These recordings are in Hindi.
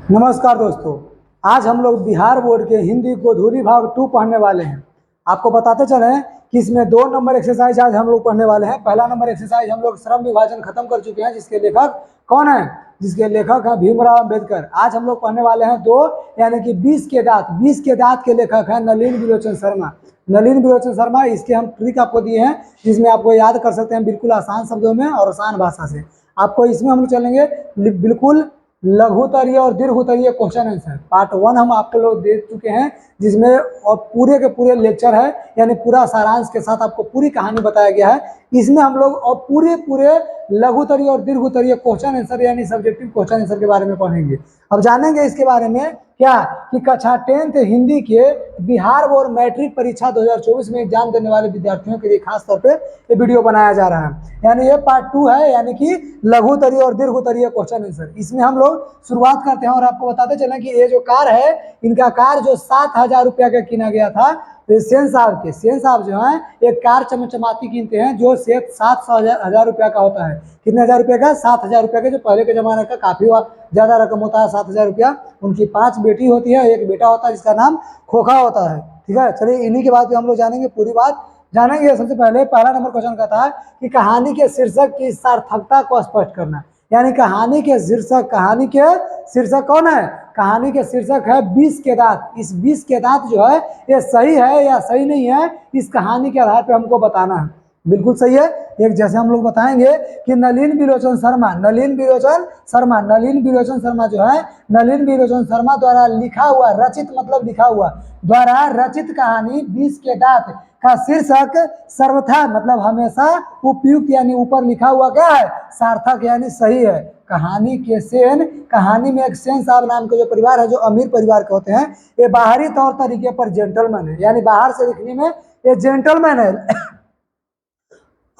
नमस्कार दोस्तों, आज हम लोग बिहार बोर्ड के हिंदी गोधूली भाग 2 पढ़ने वाले हैं। आपको बताते चलें कि इसमें 2 नंबर एक्सरसाइज आज हम लोग पढ़ने वाले हैं। पहला नंबर एक्सरसाइज हम लोग श्रम विभाजन खत्म कर चुके हैं, जिसके लेखक कौन है? जिसके लेखक है भीमराव अंबेडकर। आज हम लोग पढ़ने वाले हैं 2 यानी कि 20 के दांत। 20 के दांत के लेखक हैं नलिन विलोचन शर्मा। नलिन विलोचन शर्मा, इसके हम ट्रिक आपको दिए हैं जिसमें आपको याद कर सकते हैं बिल्कुल आसान शब्दों में और आसान भाषा से। आपको इसमें हम लोग चलेंगे बिल्कुल लघु उत्तरीय और दीर्घ उत्तरीय क्वेश्चन आंसर। पार्ट 1 हम आपको लोग दे चुके हैं, जिसमें और पूरे के पूरे लेक्चर है, यानी पूरा सारांश के साथ आपको पूरी कहानी बताया गया है। इसमें हम लोग और पूरे लघु उत्तरीय और दीर्घ उत्तरीय क्वेश्चन आंसर यानी सब्जेक्टिव क्वेश्चन आंसर के बारे में पढ़ेंगे। अब जानेंगे इसके बारे में क्या कि कक्षा 10th हिंदी के बिहार बोर्ड मैट्रिक परीक्षा 2024 में एग्जाम देने वाले विद्यार्थियों के लिए खास तौर पे ये वीडियो बनाया जा रहा है। यानी ये पार्ट 2 है, यानी कि लघु उत्तरीय और दीर्घ उत्तरीय क्वेश्चन आंसर। इसमें हम लोग शुरुआत करते हैं और आपको बताते चलें कि ये जो कार है, इनका कार जो 7,000 रुपया का किना गया था। तो सेन साहब जो है एक कार चमचमाती कीनते हैं जो 7,000 रुपया का होता है। कितने हजार रुपये का? 7,000 रुपया का, जो पहले के जमाने का काफी ज्यादा रकम होता है 7,000 रुपया। उनकी 5 बेटी होती है, एक बेटा होता है जिसका नाम खोखा होता है। ठीक है, चलिए इन्हीं के बाद भी हम लोग जानेंगे, पूरी बात जानेंगे। सबसे पहले पहला नंबर क्वेश्चन कहता है कि कहानी के शीर्षक की सार्थकता को स्पष्ट करना। यानी कहानी के शीर्षक कौन है? कहानी के शीर्षक है 20 के दांत। इस 20 के दांत जो है ये सही है या सही नहीं है, इस कहानी के आधार पे हमको बताना है। बिल्कुल सही है। एक जैसे हम लोग बताएंगे कि नलिन विलोचन शर्मा जो है, नलिन विलोचन शर्मा द्वारा लिखा हुआ, रचित मतलब लिखा हुआ, द्वारा रचित कहानी 20 के दांत का शीर्षक सर्वथा मतलब हमेशा उपयुक्त यानी ऊपर लिखा हुआ क्या है? सार्थक यानी सही है। कहानी में एक सेन साहब नाम के जो परिवार है, जो अमीर परिवार के होते हैं, ये बाहरी तौर तरीके पर जेंटलमैन है, यानी बाहर से दिखने में ये जेंटलमैन है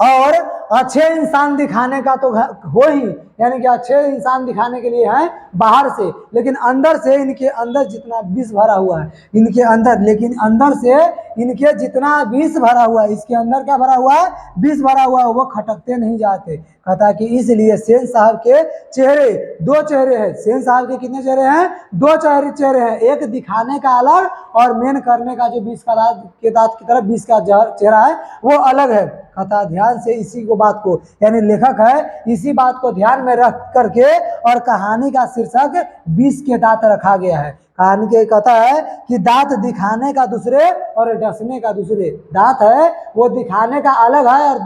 और अच्छे इंसान दिखाने का तो हो ही, यानी कि अच्छे इंसान दिखाने के लिए है बाहर से, लेकिन अंदर से इनके अंदर जितना विष भरा हुआ है इनके अंदर, लेकिन अंदर से इनके जितना विष भरा हुआ है, इसके अंदर क्या भरा हुआ है? विष भरा हुआ है, वो खटकते नहीं जाते। कहता है कि इसलिए सेन साहब के चेहरे 2 चेहरे हैं। सेन साहब के कितने चेहरे हैं? 2 चेहरे हैं। एक दिखाने का अलग और मेन करने का जो 20 का दांत की तरफ 20 का चेहरा है वो अलग है। कहता ध्यान से इसी को बात को, यानी लेखक है इसी बात को ध्यान में रख करके और कहानी का शीर्षक 20 के दांत रखा गया है। कहानी के कहता है कि दांत दिखाने का दूसरे और डसने का दूसरे। दांत है वो दिखाने का अलग है और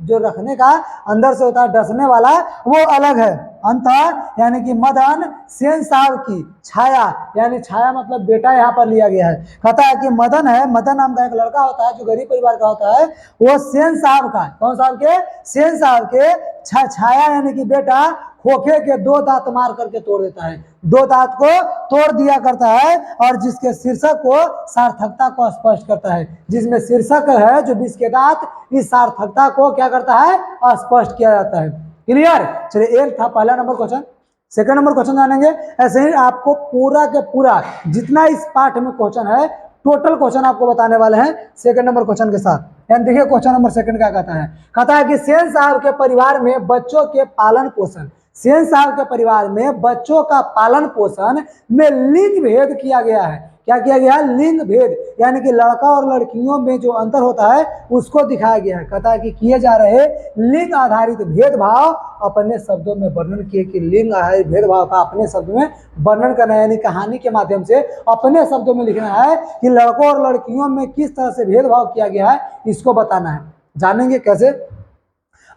जो रखने का अंदर से होता है डसने वाला वो अलग है। अंतः यानी कि मदन सेन साहब की छाया, यानी छाया मतलब बेटा यहाँ पर लिया गया है। कहता है कि मदन है, मदन नाम का एक लड़का होता है जो गरीब परिवार का होता है, वो सेन साहब का, कौन साहब के? सेन साहब के छाया यानी कि बेटा खोखे के 2 दांत मार करके तोड़ देता है, 2 दांत को तोड़ दिया करता है, और जिसके शीर्षक को सार्थकता को स्पष्ट करता है। जिसमें शीर्षक है जो 20 के दांत, इस सार्थकता को क्या करता है? स्पष्ट किया जाता है। क्लियर? चलिए, एक था पहला number question. Second number question जानेंगे। ऐसे ही आपको पूरा के पूरा जितना इस पाठ में क्वेश्चन है, टोटल क्वेश्चन आपको बताने वाले हैं सेकंड नंबर क्वेश्चन के साथ। यानी देखिए क्वेश्चन नंबर सेकंड क्या कहता है? कहता है कि सेन साहब के परिवार में बच्चों के पालन पोषण, सेन साहब के परिवार में बच्चों का पालन पोषण में लिंग भेद किया गया है। क्या किया गया? लिंग भेद, यानी कि लड़का और लड़कियों में जो अंतर होता है उसको दिखाया गया है। कहता है कि किए जा रहे लिंग आधारित भेदभाव अपने शब्दों में वर्णन किए, कि लिंग आधारित भेदभाव का अपने शब्दों में वर्णन करना है, यानी कहानी के माध्यम से अपने शब्दों में लिखना है कि लड़कों और लड़कियों में किस तरह से भेदभाव किया गया है, इसको बताना है। जानेंगे कैसे?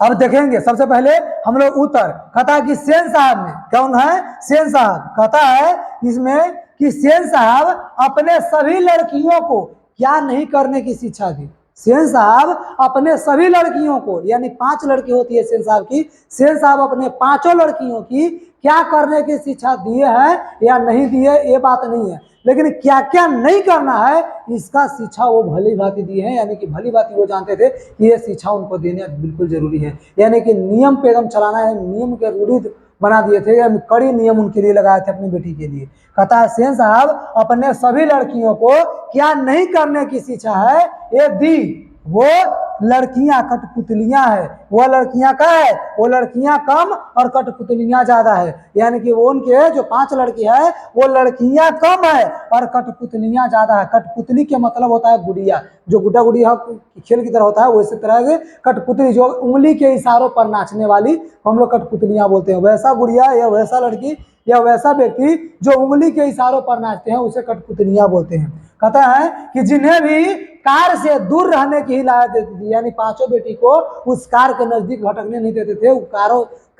अब देखेंगे। सबसे पहले हम लोग उत्तर। कहता है कि सेन साहब में, कौन है? सेन साहब। कहता है इसमें कि सेन साहब अपने सभी लड़कियों को क्या नहीं करने की शिक्षा दी। सेन साहब अपने सभी लड़कियों को, यानी 5 लड़की होती है सेन साहब की, सेन साहब अपने 5 लड़कियों की क्या करने की शिक्षा दिए हैं या नहीं दिए ये बात नहीं है, लेकिन क्या क्या नहीं करना है इसका शिक्षा वो भली भांति दिए हैं। यानी कि भली भांति वो जानते थे कि ये शिक्षा उनको देना बिल्कुल जरूरी है, यानी कि नियम पे एकदम चलाना है, नियम के रूढ़ित बना दिए थे, या कड़ी नियम उनके लिए लगाए थे अपनी बेटी के लिए। कहता है सेन साहब अपने सभी लड़कियों को क्या नहीं करने की शिक्षा है ये दी। वो लड़कियां कठपुतलियां है, वो लड़कियां क्या है, वो लड़कियां कम और कठपुतलियां ज्यादा है। यानी कि वो उनके जो 5 लड़की है वो लड़कियां कम है और कठपुतलियां ज्यादा है। कठपुतली के मतलब होता है गुड़िया, जो गुड्डा गुड़िया खेल की तरह होता है, वैसे तरह से कठपुतली जो उंगली के इशारों पर नाचने वाली हम लोग कठपुतलियां बोलते हैं। वैसा गुड़िया या वैसा लड़की या वैसा व्यक्ति जो उंगली के इशारों पर नाचते हैं उसे कठपुतलियां बोलते हैं। कहता है कि जिन्हें भी कार से दूर रहने की हिदायत देती थी, यानी 5 बेटी को उस कार के नजदीक भटकने नहीं देते थे,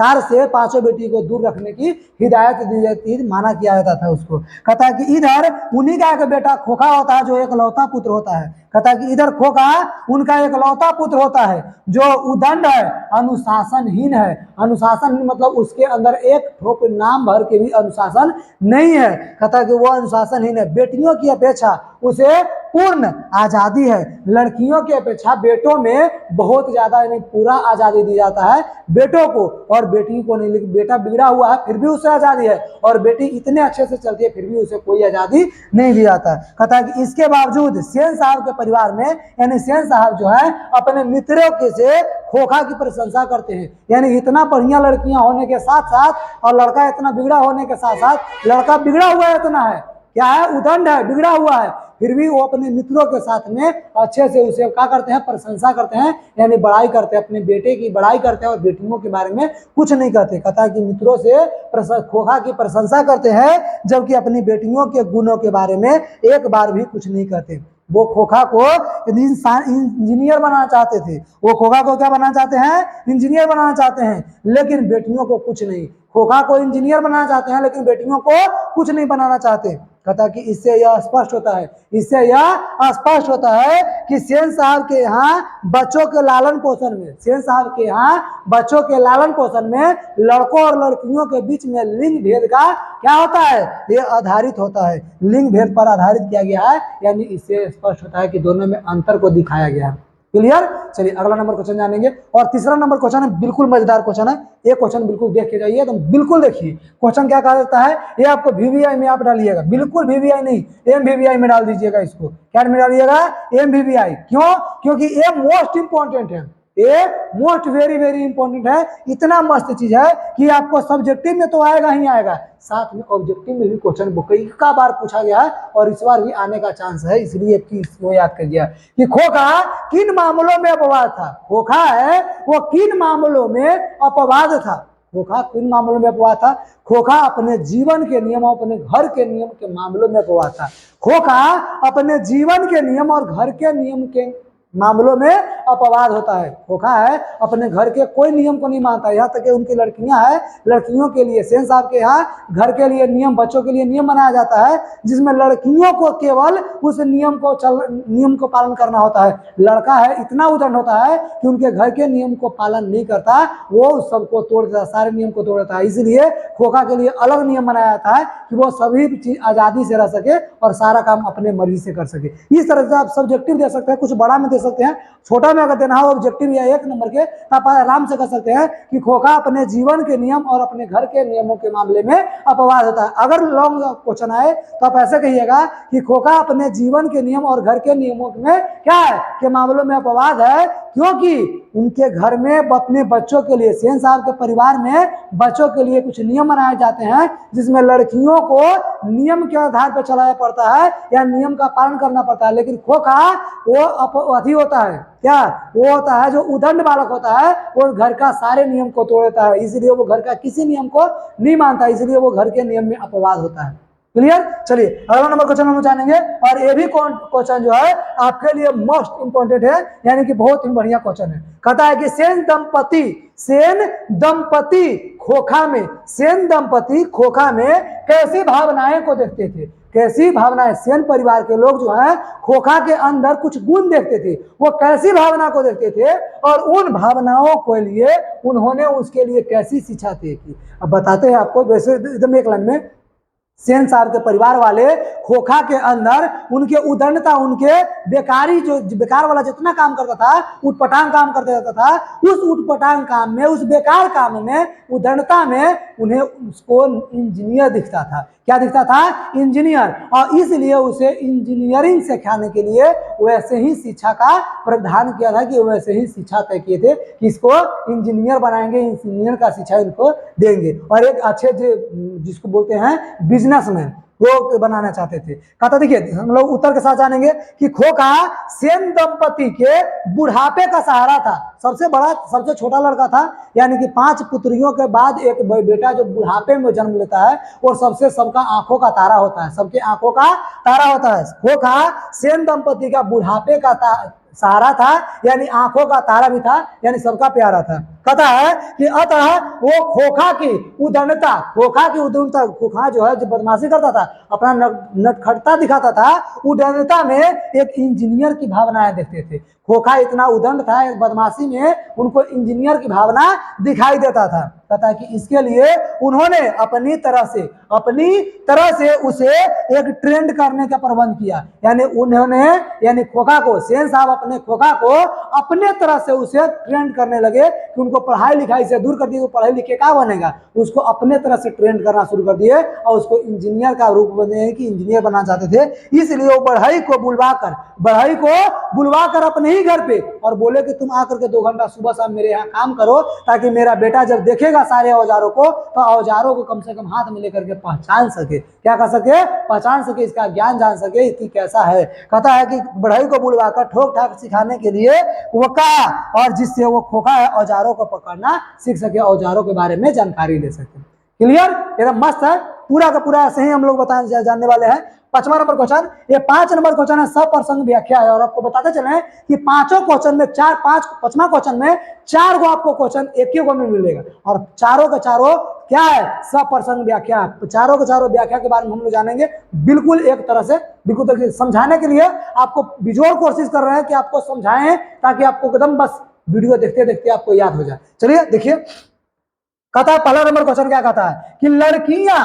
कार से 5 बेटी को दूर रखने की हिदायत दी जाती थी, माना किया जाता था उसको। कहता है कि इधर उन्हीं का एक बेटा खोखा होता है जो एकलौता पुत्र होता है। कहता है कि इधर खोखा उनका एकलौता पुत्र होता है जो उदंड है, अनुशासनहीन है। अनुशासनहीन मतलब उसके अंदर एक ठोप नाम भर के भी अनुशासन नहीं है। कहता है कि वो अनुशासनहीन है। बेटियों की अपेक्षा उसे पूर्ण आजादी है। लड़कियों की अपेक्षा बेटों में बहुत ज्यादा यानी पूरा आजादी दी जाता है बेटों को, और बेटी को नहीं। लेकिन बेटा बिगड़ा हुआ है फिर भी उसे आजादी है, और बेटी इतने अच्छे से चलती है फिर भी उसे कोई आजादी नहीं दी जाता। कहता है कि इसके बावजूद सेन साहब के परिवार में, यानी सेन साहब जो है अपने मित्रों के से खोखा की प्रशंसा करते हैं। यानी इतना बढ़िया लड़कियां होने के साथ साथ और लड़का इतना बिगड़ा होने के साथ साथ, लड़का बिगड़ा हुआ इतना है, क्या है, उदंड है, बिगड़ा हुआ है, फिर भी वो अपने मित्रों के साथ में अच्छे से उसे क्या करते हैं, प्रशंसा करते हैं, यानी बड़ाई करते हैं, अपने बेटे की बड़ाई करते हैं और बेटियों के बारे में कुछ नहीं कहते। कहता है कि मित्रों से खोखा की प्रशंसा करते हैं जबकि अपनी बेटियों के गुणों के बारे में एक बार भी कुछ नहीं कहते। वो खोखा को इंजीनियर बनाना चाहते थे, वो खोखा को क्या बनाना चाहते हैं, इंजीनियर बनाना चाहते हैं, लेकिन बेटियों को कुछ नहीं। खोखा को इंजीनियर बनाना चाहते हैं लेकिन बेटियों को कुछ नहीं बनाना चाहते। कहता कि इससे यह स्पष्ट होता है, इससे यह स्पष्ट होता है कि सेन साहब के यहाँ बच्चों के लालन पोषण में, सेन साहब के यहाँ बच्चों के लालन पोषण में लड़कों और लड़कियों के बीच में लिंग भेद का क्या होता है, ये आधारित होता है, लिंग भेद पर आधारित किया गया है। यानी इससे स्पष्ट होता है कि दोनों में अंतर को दिखाया गया है। क्लियर। चलिए अगला नंबर क्वेश्चन जानेंगे, और तीसरा नंबर क्वेश्चन है बिल्कुल मजेदार क्वेश्चन है। ये क्वेश्चन बिल्कुल देख के जाइए, एकदम बिल्कुल देखिए क्वेश्चन क्या कहा जाता है। ये आपको वीवीआई में आप डालिएगा, बिल्कुल वीवीआई नहीं एमवीवीआई में डाल दीजिएगा। इसको क्या में डालिएगा, एमवीवीआई। क्यों, क्योंकि ये मोस्ट इंपॉर्टेंट है, ये मोस्ट वेरी वेरी इंपॉर्टेंट है। इतना मस्त चीज है कि आपको सब्जेक्टिव में तो आएगा ही आएगा, साथ में ऑब्जेक्टिव में भी क्वेश्चन कई का बार पूछा गया है और इस बार भी आने का चांस है। इसलिए इसको याद कर दिया कि खोखा किन मामलों में अपवाद था। खोखा है वो किन मामलों में अपवाद था, खोखा किन मामलों में अपवाद था। खोखा अपने जीवन के नियम और अपने घर के नियम के मामलों में अपवाद था। खोखा अपने जीवन के नियम और घर के नियम के मामलों में अपवाद होता है। खोखा है अपने घर के कोई नियम को नहीं मानता, यहाँ तक कि उनकी लड़कियां हैं, लड़कियों के लिए सेन साहब के यहाँ घर के लिए नियम, बच्चों के लिए नियम बनाया जाता है जिसमें लड़कियों को केवल उस नियम को पालन करना होता है। लड़का है इतना उदंड होता है कि उनके घर के नियम को पालन नहीं करता, वो सबको तोड़ देता है, सारे नियम को तोड़ देता है। इसलिए खोखा के लिए अलग नियम बनाया जाता है कि वो सभी चीज आजादी से रह सके और सारा काम अपने मर्जी से कर सके। इस तरह से आप सब्जेक्टिव दे सकते हैं, कुछ बड़ा में दे सकते हैं, छोटा में अगर देना हो ऑब्जेक्टिव या 1 नंबर के, तो आप आराम से कर सकते हैं कि खोखा अपने जीवन के नियम और अपने घर के नियमों के मामले में अपवाद होता है। अगर लॉन्ग क्वेश्चन आए तो आप ऐसे कहिएगा कि खोखा अपने जीवन के नियम और घर के नियमों में क्या है, के मामलों में अपवाद है, क्योंकि उनके घर में अपने बच्चों के लिए, सेन साहब के परिवार में बच्चों के लिए कुछ नियम बनाए जाते हैं जिसमें लड़कियों को नियम के आधार पर चलाया पड़ता है या नियम का पालन करना पड़ता है। लेकिन खोखा वो अति होता है, क्या वो होता है जो उदंड बालक होता है, वो घर का सारे नियम को तोड़ देता है, इसलिए वो घर का किसी नियम को नहीं मानता, इसलिए वो घर के नियम में अपवाद होता है। क्लियर। चलिए अगला नंबर क्वेश्चन हम जानेंगे, और ये भी क्वेश्चन जो है आपके लिए मोस्ट इंपॉर्टेंट है, यानी कि बहुत ही बढ़िया क्वेश्चन है। कहता है कि सेन दंपति खोखा में कैसी भावनाएं को देखते थे, कैसी भावनाएं। सेन परिवार के लोग जो है खोखा के अंदर कुछ गुण देखते थे, वो कैसी भावना को देखते थे और उन भावनाओं के लिए उन्होंने उसके लिए कैसी शिक्षा तय की। अब बताते हैं आपको, वैसे एकदम एक लाइन में सेन साहब के परिवार वाले खोखा के अंदर उनके उदंडता, उनके बेकारी, जो बेकार वाला जितना काम करता था, उटपटांग काम करते रहता था, उस उटपटांग काम में, उस बेकार काम में, उदंडता में उन्हें उसको इंजीनियर दिखता था। क्या दिखता था? इंजीनियर। और इसलिए उसे इंजीनियरिंग सिखाने के लिए वैसे ही शिक्षा का प्रावधान किया था कि वैसे ही शिक्षा तय किए थे कि इसको इंजीनियर बनाएंगे, इंजीनियर का शिक्षा इनको देंगे। और एक अच्छे जिसको बोलते हैं बिजनेसमैन, वो बनाना चाहते थे। कहता देखिए, हम लोग उत्तर के साथ जानेंगे कि खोखा सेन दंपति के बुढ़ापे का सहारा था। सबसे बड़ा, सबसे छोटा लड़का था, यानी कि 5 पुत्रियों के बाद एक बेटा जो बुढ़ापे में जन्म लेता है और सबसे सबका आंखों का तारा होता है, सबके आंखों का तारा होता है। खोखा सेन दंपति का बुढ़ापे का सहारा था, यानी आंखों का तारा भी था, यानी सबका प्यारा था। कहता है कि अतः वो खोखा की उदंडता, खोखा जो है, जो बदमाशी करता था, अपना नटखटता दिखाता था, उदंडता में एक इंजीनियर की भावनाएं देखते थे। खोखा इतना उदंड था, बदमाशी में उनको इंजीनियर की भावना दिखाई देता था। कहता है कि इसके लिए उन्होंने अपनी तरह से उसे एक ट्रेंड करने का प्रबंध किया। यानी खोखा को, सेन साहब अपने खोखा को अपने तरह से उसे ट्रेंड करने लगे कि उनको पढ़ाई लिखाई से दूर कर दिए। वो पढ़ाई लिखे क्या बनेगा, उसको अपने तरह से ट्रेंड करना शुरू कर दिए और उसको इंजीनियर का रूप बने कि इंजीनियर बनना चाहते थे। इसलिए वो बढ़ई को बुलवाकर अपने ही घर पे और बोले कि तुम आकर के 2 घंटा सुबह शाम मेरे यहाँ काम करो, ताकि मेरा बेटा जब देखेगा सारे औजारों को, तो औजारों को कम से कम हाथ में लेकर के पहचान सके। क्या कर सके? पहचान सके, इसका ज्ञान जान सके कि कैसा है। कहता है कि बढ़ई को बुलवाकर ठोक ठाक सिखाने के लिए वो कहा, और जिससे वो खोखा है औजारों को पकड़ना सीख सके, औजारों के बारे में जानकारी ले सके। क्लियर? एकदम मस्त है। पूरा का पूरा ऐसे ही हम लोग जानने वाले हैं। 5वां नंबर क्वेश्चन, ये 5 नंबर क्वेश्चन है, सप्रसंग व्याख्या है। और आपको बताते चले कि 5 क्वेश्चन में 5वां क्वेश्चन में 4 गो आपको क्वेश्चन एक ही गो में मिलेगा, और चारों के चारों क्या है? सप्रसंग व्याख्या। चारों के चारों व्याख्या के बारे में हम लोग जानेंगे, बिल्कुल एक तरह से, बिल्कुल समझाने के लिए आपको बिजोड़ कोशिश कर रहे हैं कि आपको समझाएं, ताकि आपको एकदम बस वीडियो देखते देखते आपको याद हो जाए। चलिए देखिए, कहता है पहला नंबर क्वेश्चन क्या कहता है कि लड़कियां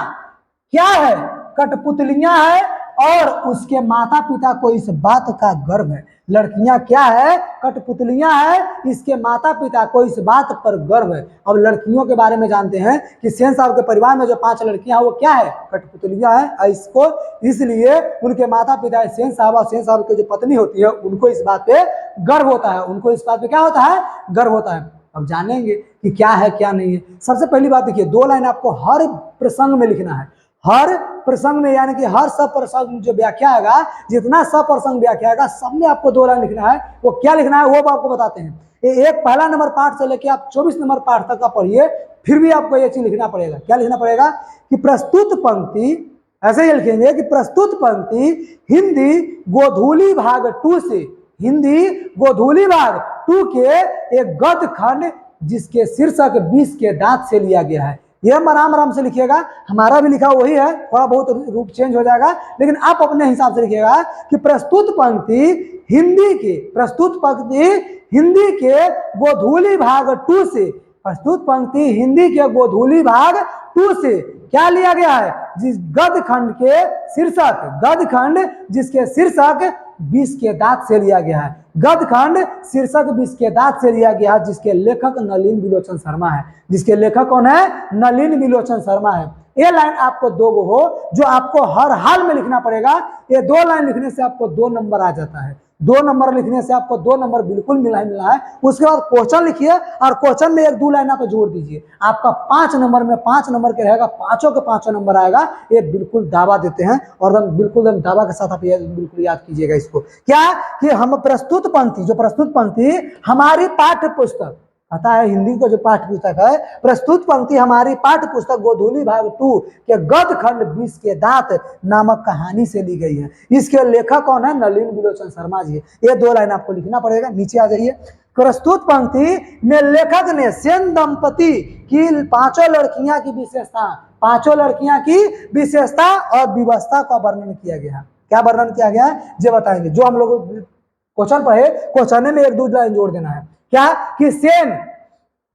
क्या है? कठपुतलियां है, और उसके माता पिता को इस बात का गर्व है। लड़कियां क्या है? कठपुतलियां है, इसके माता पिता को इस बात पर गर्व है। अब लड़कियों के बारे में जानते हैं कि सेन साहब के परिवार में जो 5 लड़कियां हैं वो क्या है? कठपुतलियां हैं। इसको इसलिए उनके माता पिता सेन साहब और सेन साहब की जो पत्नी होती है उनको इस बात पे गर्व होता है। उनको इस बात पे क्या होता है? गर्व होता है। अब जानेंगे कि क्या है क्या नहीं है। सबसे पहली बात देखिए, 2 लाइन आपको हर प्रसंग में लिखना है। हर प्रसंग में, यानी कि हर सब प्रसंग जो व्याख्या आएगा, जितना सब प्रसंग व्याख्या आएगा, सब में आपको 2 लाइन लिखना है। वो क्या लिखना है वो आपको बताते हैं। एक पहला नंबर पाठ से लेके आप 24 नंबर पाठ तक का पढ़िए, फिर भी आपको ये चीज लिखना पड़ेगा। क्या लिखना पड़ेगा? कि प्रस्तुत पंक्ति, ऐसे ही लिखेंगे कि प्रस्तुत पंक्ति हिंदी गोधूली भाग 2 से, हिंदी गोधूली भाग 2 के एक गद्य खंड जिसके शीर्षक 20 के दांत से लिया गया है। ये आराम आराम से लिखिएगा, हमारा भी लिखा वही है, थोड़ा बहुत रूप चेंज हो जाएगा, लेकिन आप अपने हिसाब से लिखिएगा कि प्रस्तुत पंक्ति हिंदी के गोधूली भाग 2 से, प्रस्तुत पंक्ति हिंदी के गोधूली भाग 2 से क्या लिया गया है? जिस गद्य खंड जिसके शीर्षक 20 के दांत से लिया गया है। गद्य खंड शीर्षक 20 के दांत से लिया गया है, जिसके लेखक नलिन बिलोचन शर्मा है। जिसके लेखक कौन है? नलिन बिलोचन शर्मा है। ये लाइन आपको 2 गो हो, जो आपको हर हाल में लिखना पड़ेगा। ये 2 लाइन लिखने से आपको 2 नंबर आ जाता है। 2 नंबर लिखने से आपको 2 नंबर बिल्कुल मिला है। उसके बाद क्वेश्चन लिखिए, और क्वेश्चन में 1-2 लाइन आप जोड़ दीजिए, आपका 5 नंबर में 5 नंबर के रहेगा, पांचों के पांचों नंबर आएगा। ये बिल्कुल दावा देते हैं, और बिल्कुल दावा के साथ आप ये बिल्कुल याद कीजिएगा इसको। क्या कि हम प्रस्तुत पंक्ति हमारी पाठ्य पुस्तक, पता है हिंदी का जो पाठ्य पुस्तक है, प्रस्तुत पंक्ति हमारी पाठ्य पुस्तक गोधूली भाग 2 के गद्य खंड 20 के दांत नामक कहानी से ली गई है। इसके लेखक कौन है? नलिन बिलोचन शर्मा जी। ये 2 लाइन आपको लिखना पड़ेगा। नीचे आ जाइए। प्रस्तुत पंक्ति में लेखक ने सेन दंपति की 5 लड़कियां की विशेषता और विवस्था का वर्णन किया गया। क्या वर्णन किया गया है ये बताएंगे। जो हम लोग क्वेश्चन पढ़े, क्वेश्चन में 1-2 लाइन जोड़ देना है। क्या कि सेन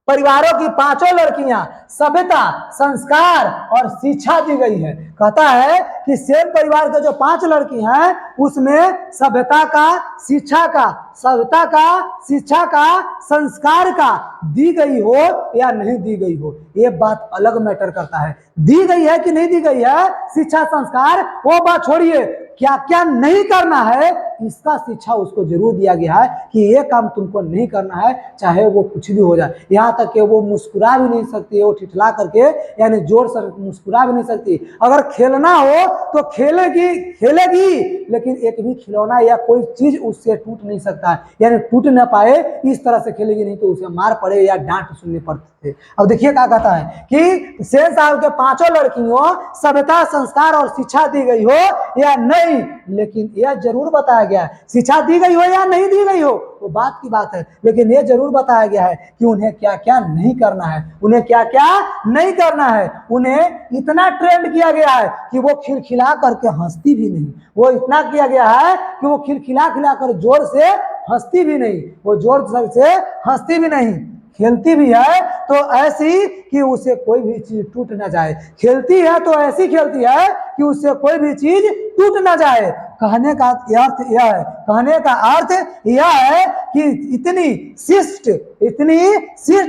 परिवारों की पांचों लड़कियां सभ्यता, संस्कार और शिक्षा दी गई है। कहता है कि सेन परिवार के जो 5 लड़की हैं उसमें सभ्यता का, शिक्षा का, सभ्यता का, शिक्षा का, संस्कार का दी गई हो या नहीं दी गई हो, ये बात अलग मैटर करता है। दी गई है कि नहीं दी गई है शिक्षा संस्कार, वो बात छोड़िए, क्या क्या नहीं करना है इसका शिक्षा उसको जरूर दिया गया है कि ये काम तुमको नहीं करना है, चाहे वो कुछ भी हो जाए। यहाँ तक कि वो मुस्कुरा भी नहीं सकती, वो ठिठला करके यानी जोर से मुस्कुरा भी नहीं सकती। अगर खेलना हो तो खेलेगी खेलेगी, लेकिन एक भी खिलौना या कोई चीज उससे टूट नहीं सकता है, यानी टूट ना पाए इस तरह से खेलेगी, नहीं तो उसे मार पड़े या डांट सुननी पड़ती थे। अब देखिए क्या कहता है कि सेन साहब के 5 लड़कियों सभ्यता, संस्कार और शिक्षा दी गई हो या नहीं, लेकिन यह जरूर बताया गया है शिक्षा दी गई हो या नहीं दी गई हो वो बात की बात है, लेकिन यह जरूर बताया गया है कि उन्हें क्या क्या नहीं करना है, उन्हें क्या क्या नहीं करना है। उन्हें इतना ट्रेंड किया गया है कि वो खिलखिला करके हंसती भी नहीं, वो इतना किया गया है कि वो खिलखिला खिला कर जोर से हंसती भी नहीं, वो जोर से हंसती भी नहीं, खेलती भी है तो ऐसी कि उसे कोई भी चीज टूट ना जाए, खेलती है तो ऐसी खेलती है कि उससे कोई भी चीज टूट ना जाए। कहने का अर्थ यह है, कहने का अर्थ यह है कि इतनी शिष्ट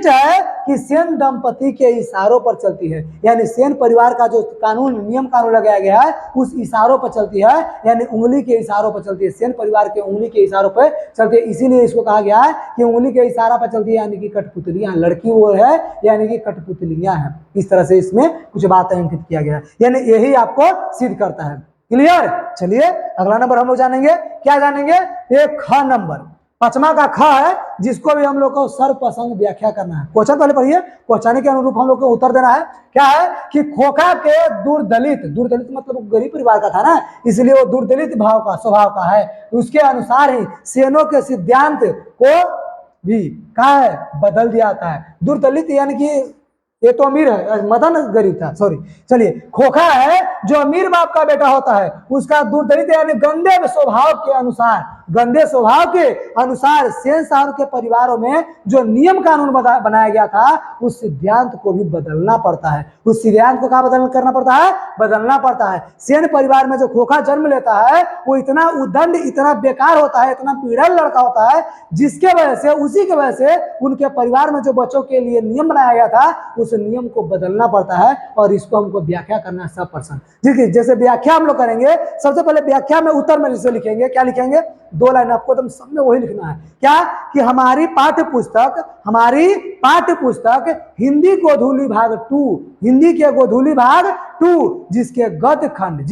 है कि सेन दंपति के इशारों पर चलती है, यानी सेन परिवार का जो कानून, नियम कानून लगाया गया है उस इशारों पर चलती है, यानी उंगली के इशारों पर चलती है, सेन परिवार के उंगली के इशारों पर चलती है। इसीलिए इसको कहा गया है कि उंगली के इशारा पर चलती है, यानी कि कठपुतलियां, लड़की वो है यानी कि कठपुतलियां हैं। इस तरह से इसमें कुछ बातें अंकित किया गया है, यानी यही आपको सिद्ध करता है। क्लियर? चलिए अगला नंबर हम लोग जानेंगे, क्या जानेंगे? एक ख नंबर, 5वां का ख है, जिसको भी हम लोग को सर्वप्रसंग व्याख्या करना है। क्वेश्चन पहले पढ़िए, क्वेश्चन के अनुरूप हम लोग को उत्तर देना है। क्या है कि खोखा के दुर्दलित मतलब गरीब परिवार का था ना, इसलिए वो दुर्दलित स्वभाव का है, उसके अनुसार ही सेनों के सिद्धांत को भी कहा है बदल दिया जाता है। दुर्दलित यानी कि ये तो अमीर है, मदन गरीब था, सॉरी। चलिए, खोखा है जो अमीर बाप का बेटा होता है, उसका दुर्दलित यानी गंदे स्वभाव के अनुसार सेन साहब के परिवारों में जो नियम कानून बनाया गया था उस सिद्धांत को भी बदलना पड़ता है। उस सिद्धांत को क्या बदलना पड़ता है? बदलना पड़ता है। सेन परिवार में जो खोखा जन्म लेता है वो इतना उद्दंड, इतना बेकार होता है, इतना पीड़ल लड़का होता है, जिसके वजह से, उसी के वजह से उनके परिवार में जो बच्चों के लिए नियम बनाया गया था उस नियम को बदलना पड़ता है, और इसको हमको व्याख्या करना है सब पर्सन। जैसे व्याख्या हम लोग करेंगे, सबसे पहले व्याख्या में उत्तर में जैसे लिखेंगे, क्या लिखेंगे? 2 लाइन आपको एकदम सब में वही लिखना है। क्या कि हमारी पाठ्य पुस्तक हिंदी गोधूली भाग 2, हिंदी के गोधूली भाग 2, जिसके गद्य खंड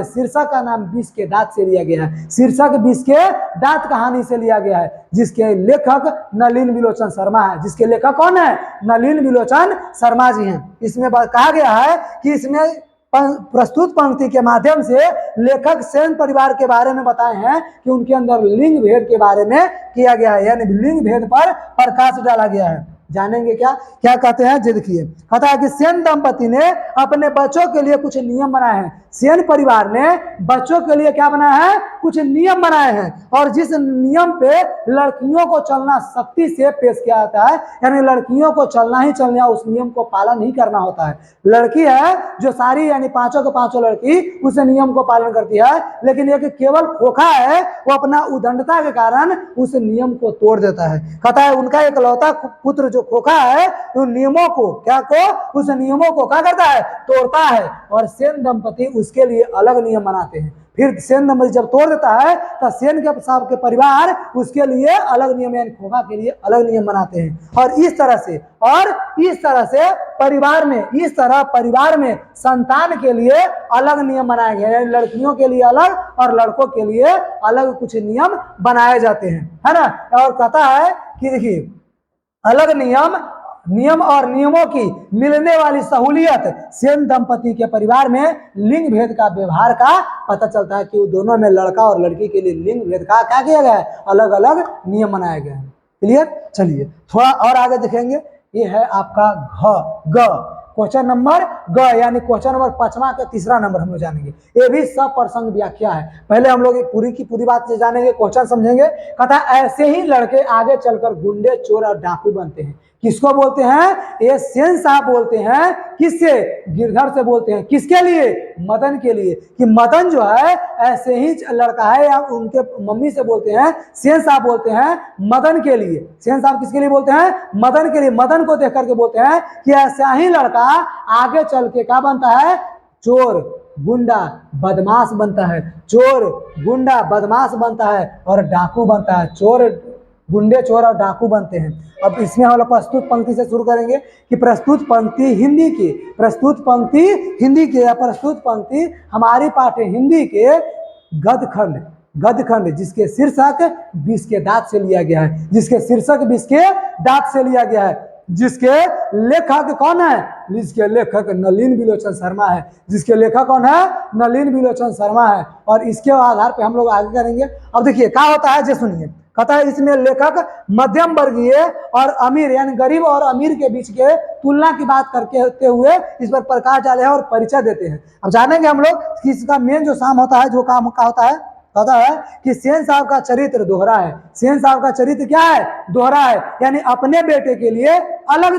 शीर्षक का नाम 20 के दांत से लिया गया है, शीर्षक 20 के दांत कहानी से लिया गया है, जिसके लेखक नलिन विलोचन शर्मा है। जिसके लेखक कौन है? नलिन विलोचन शर्मा जी हैं। इसमें कहा गया है कि इसमें प्रस्तुत पंक्ति के माध्यम से लेखक सेन परिवार के बारे में बताए हैं कि उनके अंदर लिंग भेद के बारे में किया गया है, यानी लिंग भेद पर प्रकाश डाला गया है। जानेंगे क्या क्या कहते हैं? देखिए, कहता है कि सेन दंपति ने अपने बच्चों के लिए कुछ नियम बनाए हैं। सेन परिवार ने बच्चों के लिए क्या बनाया है? कुछ नियम बनाए हैं, और जिस नियम पे लड़कियों को चलना सख्ती से पेश किया जाता है, यानी लड़कियों को चलना ही चलना, उस नियम को पालन ही करना होता है। लड़की है जो सारी यानी 5 के 5 लड़की उस नियम को पालन करती है, लेकिन एक केवल खोखा है वो अपना उदंडता के कारण उस नियम को तोड़ देता है। कहता है उनका एकलौता पुत्र जो खोखा है उन नियमों को उस नियमों को क्या करता है? तोड़ता है, और सेन दंपति उसके लिए अलग नियम बनाते हैं। फिर सेन दंपति जब तोड़ देता है तो सेन के साहब के परिवार उसके लिए अलग नियम यानी खोखा के लिए अलग नियम बनाते हैं, और इस तरह से परिवार में संतान के लिए अलग नियम बनाए गए, यानी लड़कियों के लिए अलग और लड़कों के लिए अलग कुछ नियम बनाए जाते हैं, है ना। और कहता है कि देखिए, अलग नियम और नियमों की मिलने वाली सहूलियत सेन दंपति के परिवार में लिंग भेद का व्यवहार का पता चलता है कि दोनों में लड़का और लड़की के लिए लिंग भेद का क्या किया गया है? अलग अलग नियम बनाए गए हैं। क्लियर? चलिए थोड़ा और आगे देखेंगे। ये है आपका क्वेश्चन नंबर ग, यानी क्वेश्चन नंबर 5वां का तीसरा नंबर हम लोग जानेंगे। ये भी सप्रसंग व्याख्या है। पहले हम लोग पूरी की पूरी बात जानेंगे, क्वेश्चन समझेंगे। कहता है ऐसे ही लड़के आगे चलकर गुंडे, चोर और डाकू बनते हैं। किसको बोलते हैं? ये सेन साहब बोलते हैं। किससे? गिरधर से बोलते हैं। किसके लिए? मदन के लिए। कि मदन जो है ऐसे ही लड़का है, या उनके मम्मी से बोलते हैं, सेन साहब बोलते हैं मदन के लिए। सेन साहब किसके लिए बोलते हैं? मदन के लिए। मदन को देख करके बोलते हैं कि ऐसा ही लड़का आगे चल के क्या बनता है? चोर, गुंडा, बदमाश बनता है। चोर, गुंडा, बदमाश बनता है और डाकू बनता है। चोर, गुंडे, चोर और डाकू बनते हैं। अब इसमें हम लोग प्रस्तुत पंक्ति से शुरू करेंगे कि प्रस्तुत पंक्ति हिंदी की, प्रस्तुत पंक्ति हिंदी की, या प्रस्तुत पंक्ति हमारी पाठ्य हिंदी के गदखंड, गदखंड जिसके शीर्षक विष के दांत से लिया गया है, जिसके शीर्षक विष के दांत से लिया गया है, जिसके लेखक कौन है? जिसके लेखक नलिन बिलोचन शर्मा है। जिसके लेखक कौन है? नलिन बिलोचन शर्मा है। और इसके आधार पे हम लोग आगे करेंगे। अब देखिए क्या होता है, जो सुनिए। कहता है इसमें लेखक मध्यम वर्गीय और अमीर यानी गरीब और अमीर के बीच के तुलना की बात करके होते हुए इस पर प्रकाश डाले हैं और परिचय देते हैं। अब जानेंगे हम लोग कि इसका मेन जो काम होता है, जो काम का होता है, कहता है कि सेन साहब का चरित्र दोहरा है। सेन साहब का चरित्र क्या है? दोहरा है। यानी अपने बेटे के लिए अलग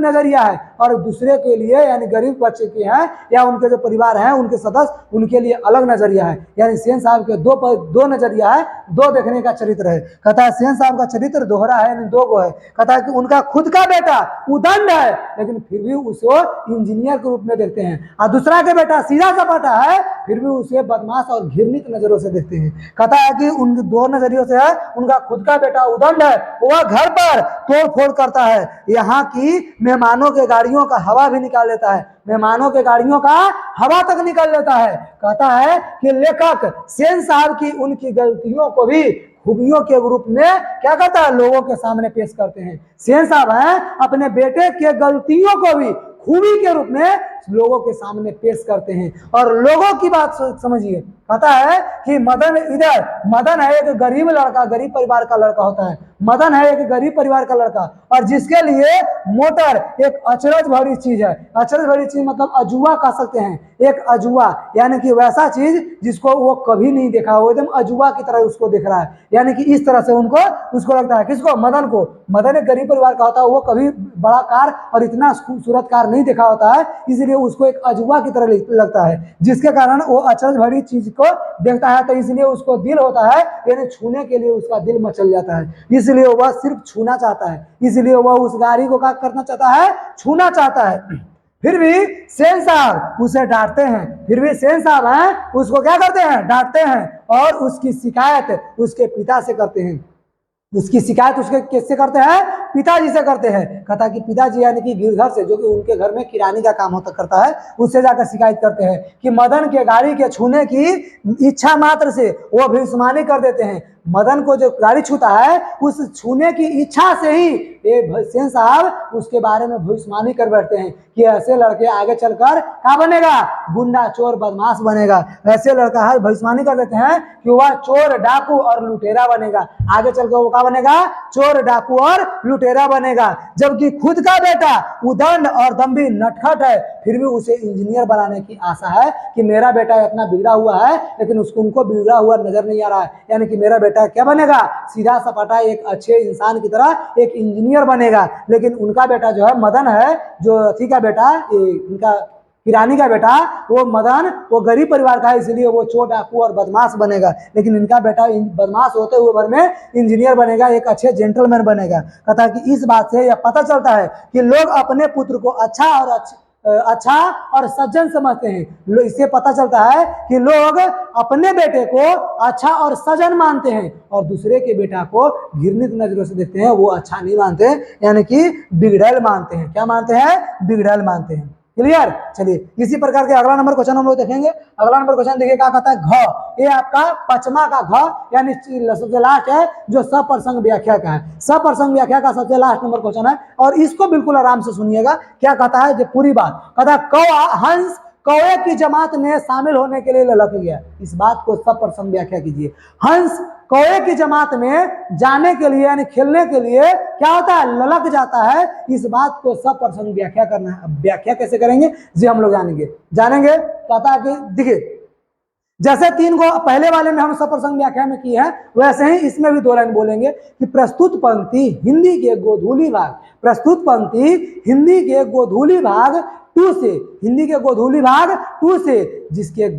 नजरिया है और दूसरे के लिए यानी गरीब बच्चे के हैं या उनके जो परिवार हैं, उनके सदस्य, उनके लिए अलग नजरिया है। यानी सेन साहब के दो नजरिया है, दो देखने का चरित्र है। कहता है सेन साहब का चरित्र दोहरा है, यानी दो गो है। कहता है कि उनका खुद का बेटा उदंड है, लेकिन फिर भी उसको इंजीनियर के रूप में देखते हैं, और दूसरा का बेटा सीधा सपाटा है, फिर भी उसे बदमाश और घृणित नजरों से देखते हैं। कहता है कि उन दो नजरियों से है। उनका खुद का बेटा उदंड है, वह घर पर तोड़ फोड़ करता है, यहाँ की मेहमानों के गाड़ियों का हवा भी निकाल लेता है, मेहमानों के गाड़ियों का हवा तक निकाल लेता है। कहता है कि लेखक सेन साहब की उनकी गलतियों को भी खूबियों के रूप में क्या करता है? लोगों के सामने पेश करते हैं। सेन साहब हैं अपने बेटे के गलतियों को भी खूबी के रूप में लोगों के सामने पेश करते हैं। और लोगों की बात समझिए। कहता है कि मदन, इधर मदन है एक गरीब लड़का, गरीब परिवार का लड़का होता है। मदन है एक गरीब परिवार का लड़का, और जिसके लिए मोटर एक अचरज भरी चीज है। अचरज भरी चीज मतलब अजूबा कह सकते हैं, एक अजूबा, यानी कि वैसा चीज जिसको वो कभी नहीं देखा, वो एकदम अजूबा की तरह उसको देख रहा है। यानी कि इस तरह से उसको लगता है। किसको? मदन को। मदन एक गरीब परिवार का होता है, वो कभी बड़ा कार और इतना खूबसूरत कार नहीं देखा होता है, इसलिए उसको एक अजूबा की तरह लगता है, जिसके कारण वो अचरज भरी चीज को देखता है, तो इसलिए उसको दिल होता है, यानी छूने के लिए उसका दिल मचल जाता है, इसलिए वह सिर्फ छूना चाहता है, इसलिए वह उस गाड़ी को क्या करना चाहता है? छूना चाहता है। फिर भी सेन साहब उसे डांटते हैं, फिर भी सेन साहब हैं उसको क्या करते हैं? डांटते हैं, और उसकी शिकायत उसके पिता से करते हैं। उसकी शिकायत उसके किससे करते हैं? पिताजी से करते हैं। कहता है कि पिताजी यानी कि गिरधर से, जो कि उनके घर में किरानी का काम होता करता है, उससे जाकर शिकायत करते हैं कि मदन के गाड़ी के छूने की इच्छा मात्र से वो भविष्यवाणी कर देते हैं। मदन को जो गाड़ी छूता है, उस छूने की इच्छा से ही ये सेन साहब उसके बारे में भविष्यवाणी कर बैठते हैं कि ऐसे लड़के आगे चलकर क्या बनेगा? गुंडा, चोर, बदमाश बनेगा। ऐसे लड़का है, भविष्यवाणी कर देते हैं कि वह चोर, डाकू और लुटेरा बनेगा। आगे चलकर वो क्या बनेगा? चोर, डाकू और लुटेरा बनेगा। जबकि खुद का बेटा उदंड और दम्भी नटखट है, फिर भी उसे इंजीनियर बनाने की आशा है कि मेरा बेटा इतना बिगड़ा हुआ है, लेकिन उनको बिगड़ा हुआ नजर नहीं आ रहा है। यानी कि मेरा बेटा क्या बनेगा? सीधा सपाटा एक अच्छे इंसान की तरह एक इंजीनियर बनेगा। लेकिन उनका बेटा जो है मदन है, जो अथी का बेटा, इनका किरानी का बेटा, वो मदन वो गरीब परिवार का है, इसलिए वो चोर, डाकू और बदमाश बनेगा। लेकिन इनका बेटा बदमाश होते हुए भर में इंजीनियर बनेगा, एक अच्छे जेंटलमैन बनेगा। कहता है कि इस बात से यह पता चलता है कि लोग अपने पुत्र को अच्छा और सज्जन समझते हैं। इससे पता चलता है कि लोग अपने बेटे को अच्छा और सज्जन मानते हैं, और दूसरे के बेटा को घृणित नजरों से देखते हैं, वो अच्छा नहीं मानते, यानी कि बिगड़ैल मानते हैं। क्या मानते हैं? बिगड़ैल मानते हैं। क्लियर? चलिए इसी प्रकार के अगला नंबर क्वेश्चन हम लोग देखेंगे। अगला नंबर क्वेश्चन देखिए क्या कहता है? घ, ये आपका पचमा का घ, यानी सबसे लास्ट है, जो सप्रसंग व्याख्या का है। सप्रसंग व्याख्या का सबसे लास्ट नंबर क्वेश्चन है, और इसको बिल्कुल आराम से सुनिएगा। क्या कहता है? जो पूरी बात कहता है, कौआ हंस कौए की जमात में शामिल होने के लिए ललक गया। इस बात को सप्रसंग व्याख्या कीजिए। हंस कौए की जमात में जाने के लिए यानी खेलने के लिए क्या होता है? ललक जाता है। इस बात को सप्रसंग व्याख्या करना है। अब व्याख्या कैसे करेंगे जी हम लोग जानेंगे। कहता है कि देखिए, जैसे 3 को पहले वाले में हम सप्रसंग व्याख्या में की है, वैसे ही इसमें भी 2 लाइन बोलेंगे कि प्रस्तुत पंक्ति हिंदी के गोधूली भाग, प्रस्तुत पंक्ति हिंदी के गोधूली भाग 2 से, हिंदी के गोधूली भाग 2 से जिसके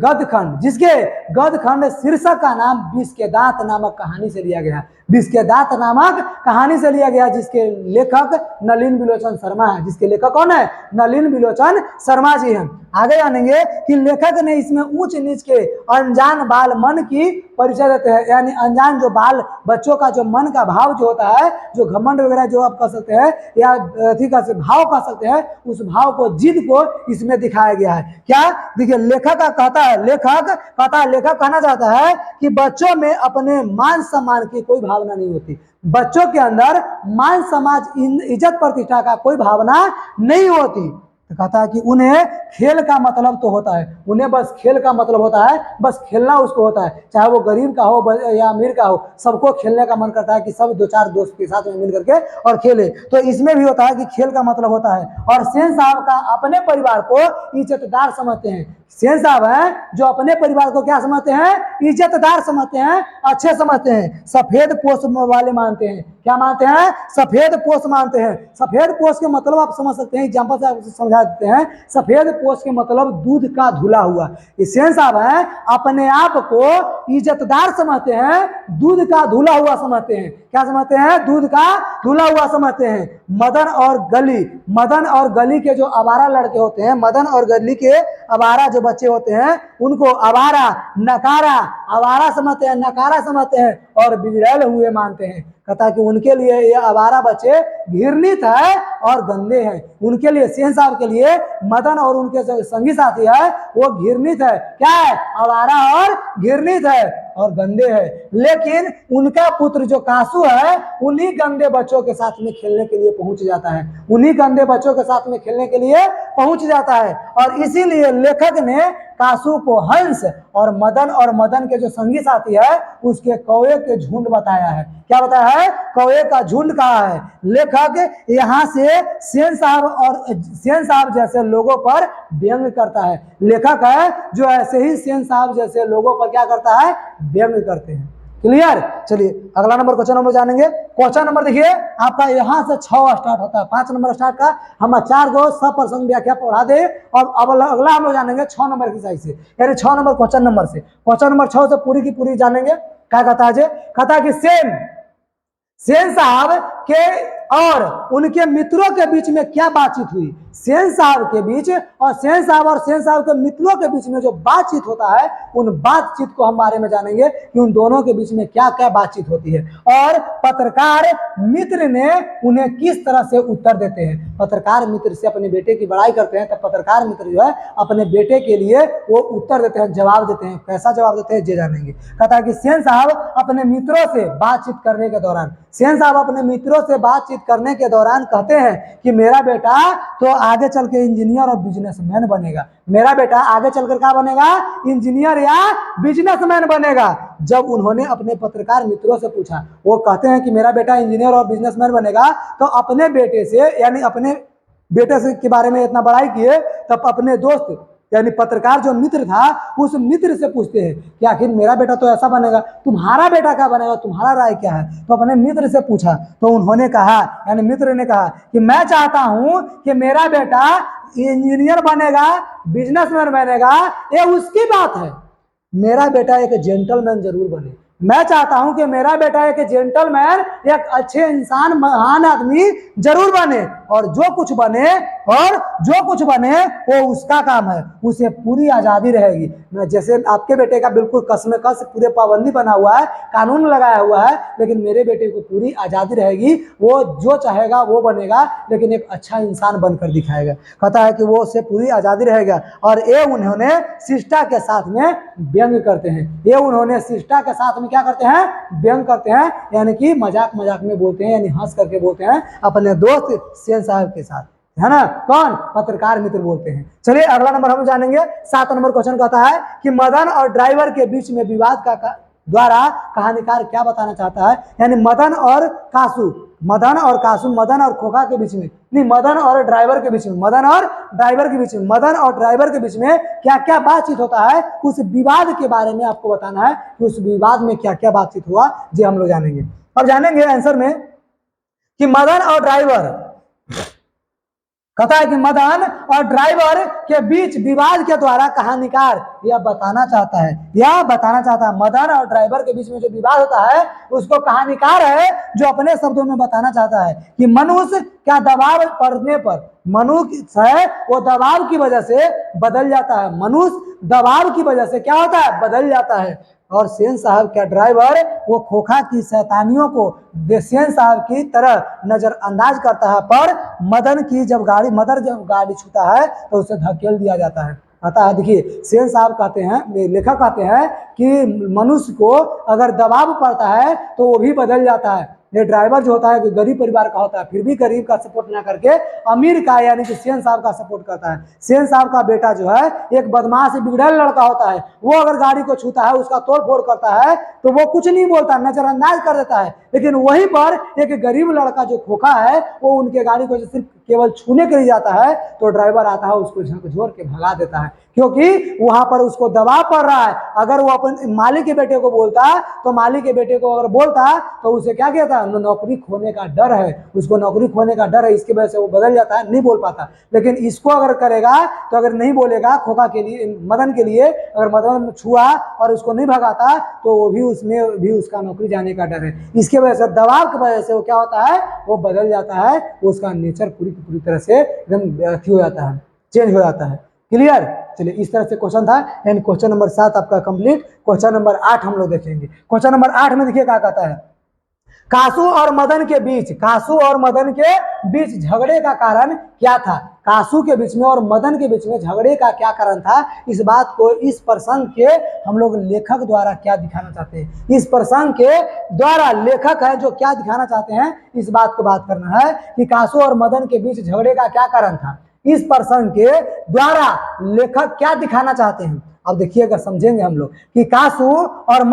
गदखंड शीर्षक का नाम विष के दांत नामक कहानी से लिया गया, विष के दांत नामक कहानी से लिया गया, जिसके लेखक नलिन बिलोचन शर्मा है। जिसके लेखक कौन है? नलिन बिलोचन शर्मा जी हैं। आगे जानेंगे कि लेखक ने इसमें ऊंच नीच के अनजान बाल मन की परिचय देते हैं, यानी अनजान जो बाल बच्चों का जो मन का भाव जो होता है, जो घमंड वगैरह जो आप कह सकते हैं या ठीक है भाव कह सकते हैं, उस भाव को, जिद को इसमें दिखाया गया है। क्या देखिए लेखक कहता है, लेखक कहना चाहता है कि बच्चों में अपने मान सम्मान की कोई भावना नहीं होती, बच्चों के अंदर मान समाज इज्जत प्रतिष्ठा का कोई भावना नहीं होती। तो कहता है कि उन्हें खेल का मतलब तो होता है, उन्हें बस खेल का मतलब होता है, बस खेलना उसको होता है, चाहे वो गरीब का हो या अमीर का हो, सबको खेलने का मन करता है कि सब 2-4 दोस्त के साथ में मिल करके और खेले। तो इसमें भी होता है कि खेल का मतलब होता है। और सेन साहब का अपने परिवार को इज्जतदार समझते हैं, सेन साहब हैं जो अपने परिवार को क्या समझते हैं? इज्जतदार समझते हैं, अच्छे समझते हैं, सफेद पोष वाले मानते हैं। क्या मानते हैं? सफेद पोष मानते हैं। सफेद पोष के मतलब आप समझ सकते हैं, एग्जाम्पल से आपको समझा देते हैं। सफेद पोष के मतलब दूध का धुला हुआ। सेन साहब हैं अपने आप को इज्जतदार समझते हैं, दूध का धुला हुआ समझते हैं। क्या समझते हैं? दूध का धुला हुआ समझते हैं। मदन और गली के जो आवारा लड़के होते हैं, मदन और गली के आवारा जो बच्चे होते हैं, उनको आवारा समझते हैं, नकारा समझते हैं और बिगड़ैल हुए मानते हैं। कहता कि उनके लिए ये आवारा बच्चे घृणित है और गंदे हैं। उनके लिए, सेन साहब के लिए मदन और उनके जो संगी साथी है वो घृणित है। क्या है? आवारा और घृणित है और गंदे है। लेकिन उनका पुत्र जो कासू है उन्हीं गंदे बच्चों के साथ में खेलने के लिए पहुंच जाता है, उन्हीं गंदे बच्चों के साथ में खेलने के लिए पहुंच जाता है। और इसीलिए लेखक ने कासू को हंस और मदन के जो संगी साथी है उसके कौवे के झुंड बताया है। क्या बताया है? कौवे का झुंड कहा है। लेखक यहाँ से सेन साहब जैसे लोगों पर व्यंग करता है। लेखक है जो ऐसे ही सेन साहब जैसे लोगों पर क्या करता है? व्यंग करते हैं। क्लियर? चलिए अगला नंबर क्वेश्चन नंबर जानेंगे। क्वेश्चन नंबर देखिए आपका यहाँ से 6 स्टार्ट होता है, 5 नंबर स्टार्ट का हम 4 को सप्रसंग व्याख्या पढ़ा दे। और अब अगला हम लोग जानेंगे 6 नंबर की साइज से, यानी 6 नंबर क्वेश्चन नंबर से। क्वेश्चन नंबर 6 से पूरी की पूरी जानेंगे। क्या कहता है? कहता है कि सेन साहब के और उनके मित्रों के बीच में क्या बातचीत हुई। सेन साहब के बीच और सेन साहब के मित्रों के बीच में जो बातचीत होता है, उन बातचीत को हम बारे में जानेंगे कि उन दोनों के बीच में क्या क्या बातचीत होती है और पत्रकार मित्र ने उन्हें किस तरह से उत्तर देते हैं। पत्रकार मित्र से अपने बेटे की बड़ाई करते हैं, तब पत्रकार मित्र जो है अपने बेटे के लिए वो उत्तर देते हैं, जवाब देते हैं। कैसा जवाब देते हैं ये जानेंगे। कहता है कि सेन साहब अपने मित्रों से बातचीत करने के दौरान कहते हैं कि मेरा बेटा तो आगे चल के इंजीनियर और बिजनेसमैन बनेगा। मेरा बेटा आगे चलकर क्या बनेगा? इंजीनियर या बिजनेसमैन बनेगा। जब उन्होंने अपने पत्रकार मित्रों से पूछा, वो कहते हैं कि मेरा बेटा इंजीनियर और बिजनेसमैन बनेगा, तो अपने बेटे से यानी अपने बेटे से के बारे में इतना बड़ाई किए, तब अपने दोस्त यानी पत्रकार जो मित्र था उस मित्र से पूछते हैं कि आखिर मेरा बेटा तो ऐसा बनेगा, तुम्हारा बेटा क्या बनेगा, तुम्हारा राय क्या है। तो अपने मित्र से पूछा तो उन्होंने कहा, यानी मित्र ने कहा कि मैं चाहता हूं कि मेरा बेटा इंजीनियर बनेगा, बिजनेसमैन बनेगा, ये उसकी बात है। मेरा बेटा एक जेंटलमैन जरूर बने। मैं चाहता हूं कि मेरा बेटा एक जेंटलमैन, एक अच्छे इंसान, महान आदमी जरूर बने, और जो कुछ बने वो उसका काम है, उसे पूरी आजादी रहेगी। जैसे आपके बेटे का बिल्कुल कसम कस पूरे पाबंदी बना हुआ है, कानून लगाया हुआ है, लेकिन मेरे बेटे को पूरी आजादी रहेगी। वो जो चाहेगा वो बनेगा, लेकिन एक अच्छा इंसान बनकर दिखाएगा। कहता है कि वो उसे पूरी आजादी रहेगा। और ये उन्होंने शिष्टा के साथ में व्यंग करते हैं। ये उन्होंने शिष्टा के साथ में क्या करते हैं? व्यंग करते हैं, यानी कि मजाक में बोलते हैं, यानी हंस करके बोलते हैं अपने दोस्त सेन साहब के साथ, है ना। कौन? पत्रकार मित्र बोलते हैं। चलिए अगला नंबर हम जानेंगे। 7 नंबर क्वेश्चन कहता है कि मदन और ड्राइवर के बीच में विवाद का द्वारा कहानीकार क्या बताना चाहता है, यानी मदन और कासू, मदन और कासू, मदन और खोखा के बीच में, नहीं मदन और ड्राइवर के बीच में, मदन और ड्राइवर के बीच में, मदन और ड्राइवर के बीच में क्या क्या बातचीत होता है, उस विवाद के बारे में आपको बताना है कि उस विवाद में क्या क्या बातचीत हुआ, ये हम लोग जानेंगे। अब जानेंगे आंसर में कि मदन और ड्राइवर, कहता है कि मदन और ड्राइवर के बीच विवाद के द्वारा कहानीकार यह बताना चाहता है, मदन और ड्राइवर के बीच में जो विवाद होता है उसको कहानीकार है जो अपने शब्दों में बताना चाहता है कि मनुष्य क्या दबाव पड़ने पर, मनुष्य है वो दबाव की वजह से बदल जाता है, मनुष्य दबाव की वजह से क्या होता है, बदल जाता है। और सेन साहब क्या ड्राइवर वो खोखा की शैतानियों को सेन साहब की तरह नजरअंदाज करता है, पर मदन जब गाड़ी छूता है तो उसे धकेल दिया जाता है। आता है, देखिए सेन साहब कहते हैं, लेखक कहते हैं कि मनुष्य को अगर दबाव पड़ता है तो वो भी बदल जाता है। ये ड्राइवर जो होता है कि गरीब परिवार का होता है, फिर भी गरीब का सपोर्ट ना करके अमीर का यानी कि सेन साहब का सपोर्ट करता है। सेन साहब का बेटा जो है एक बदमाश बिगड़ैल लड़का होता है, वो अगर गाड़ी को छूता है उसका तोड़ फोड़ करता है तो वो कुछ नहीं बोलता, नजरअंदाज कर देता है। लेकिन वहीं पर एक गरीब लड़का जो खोखा है वो उनके गाड़ी को सिर्फ केवल छूने के लिए जाता है तो ड्राइवर आता है उसको झकझोर के भगा देता है, क्योंकि वहां पर उसको दबाव पड़ रहा है। अगर वो अपन मालिक के बेटे को बोलता तो मालिक के बेटे को अगर बोलता तो उसे क्या कहता है, नौकरी खोने का डर है, उसको नौकरी खोने का डर है, इसकी वजह से वो बदल जाता है, नहीं बोल पाता। लेकिन इसको अगर करेगा तो अगर नहीं बोलेगा खोखा के लिए, मदन के लिए, अगर मदन छुआ और उसको नहीं भगाता तो वो भी उसमें भी उसका नौकरी जाने का डर है। इसके वजह से दबाव की वजह से वो क्या होता है, वो बदल जाता है, उसका नेचर पूरी तरह से एकदम हो जाता है, चेंज हो जाता है। क्लियर। चलिए इस तरह से क्वेश्चन था, यानी क्वेश्चन नंबर 7 आपका कंप्लीट। क्वेश्चन नंबर 8 हम लोग देखेंगे। क्वेश्चन नंबर 8 में देखिए क्या कहता है, कासू और मदन के बीच झगड़े का कारण क्या था। कासू के बीच में और मदन के बीच में झगड़े का क्या कारण था, इस बात को, इस प्रसंग के हम लोग लेखक द्वारा क्या दिखाना चाहते हैं, इस प्रसंग के द्वारा लेखक है जो क्या दिखाना चाहते हैं, इस बात को बात करना है कि कासू और मदन के बीच झगड़े का क्या कारण था। इस प्रसंग के द्वारा लेखक क्या दिखाना चाहते हैं। अब देखिएगा, समझेंगे हम लोग कि कासू और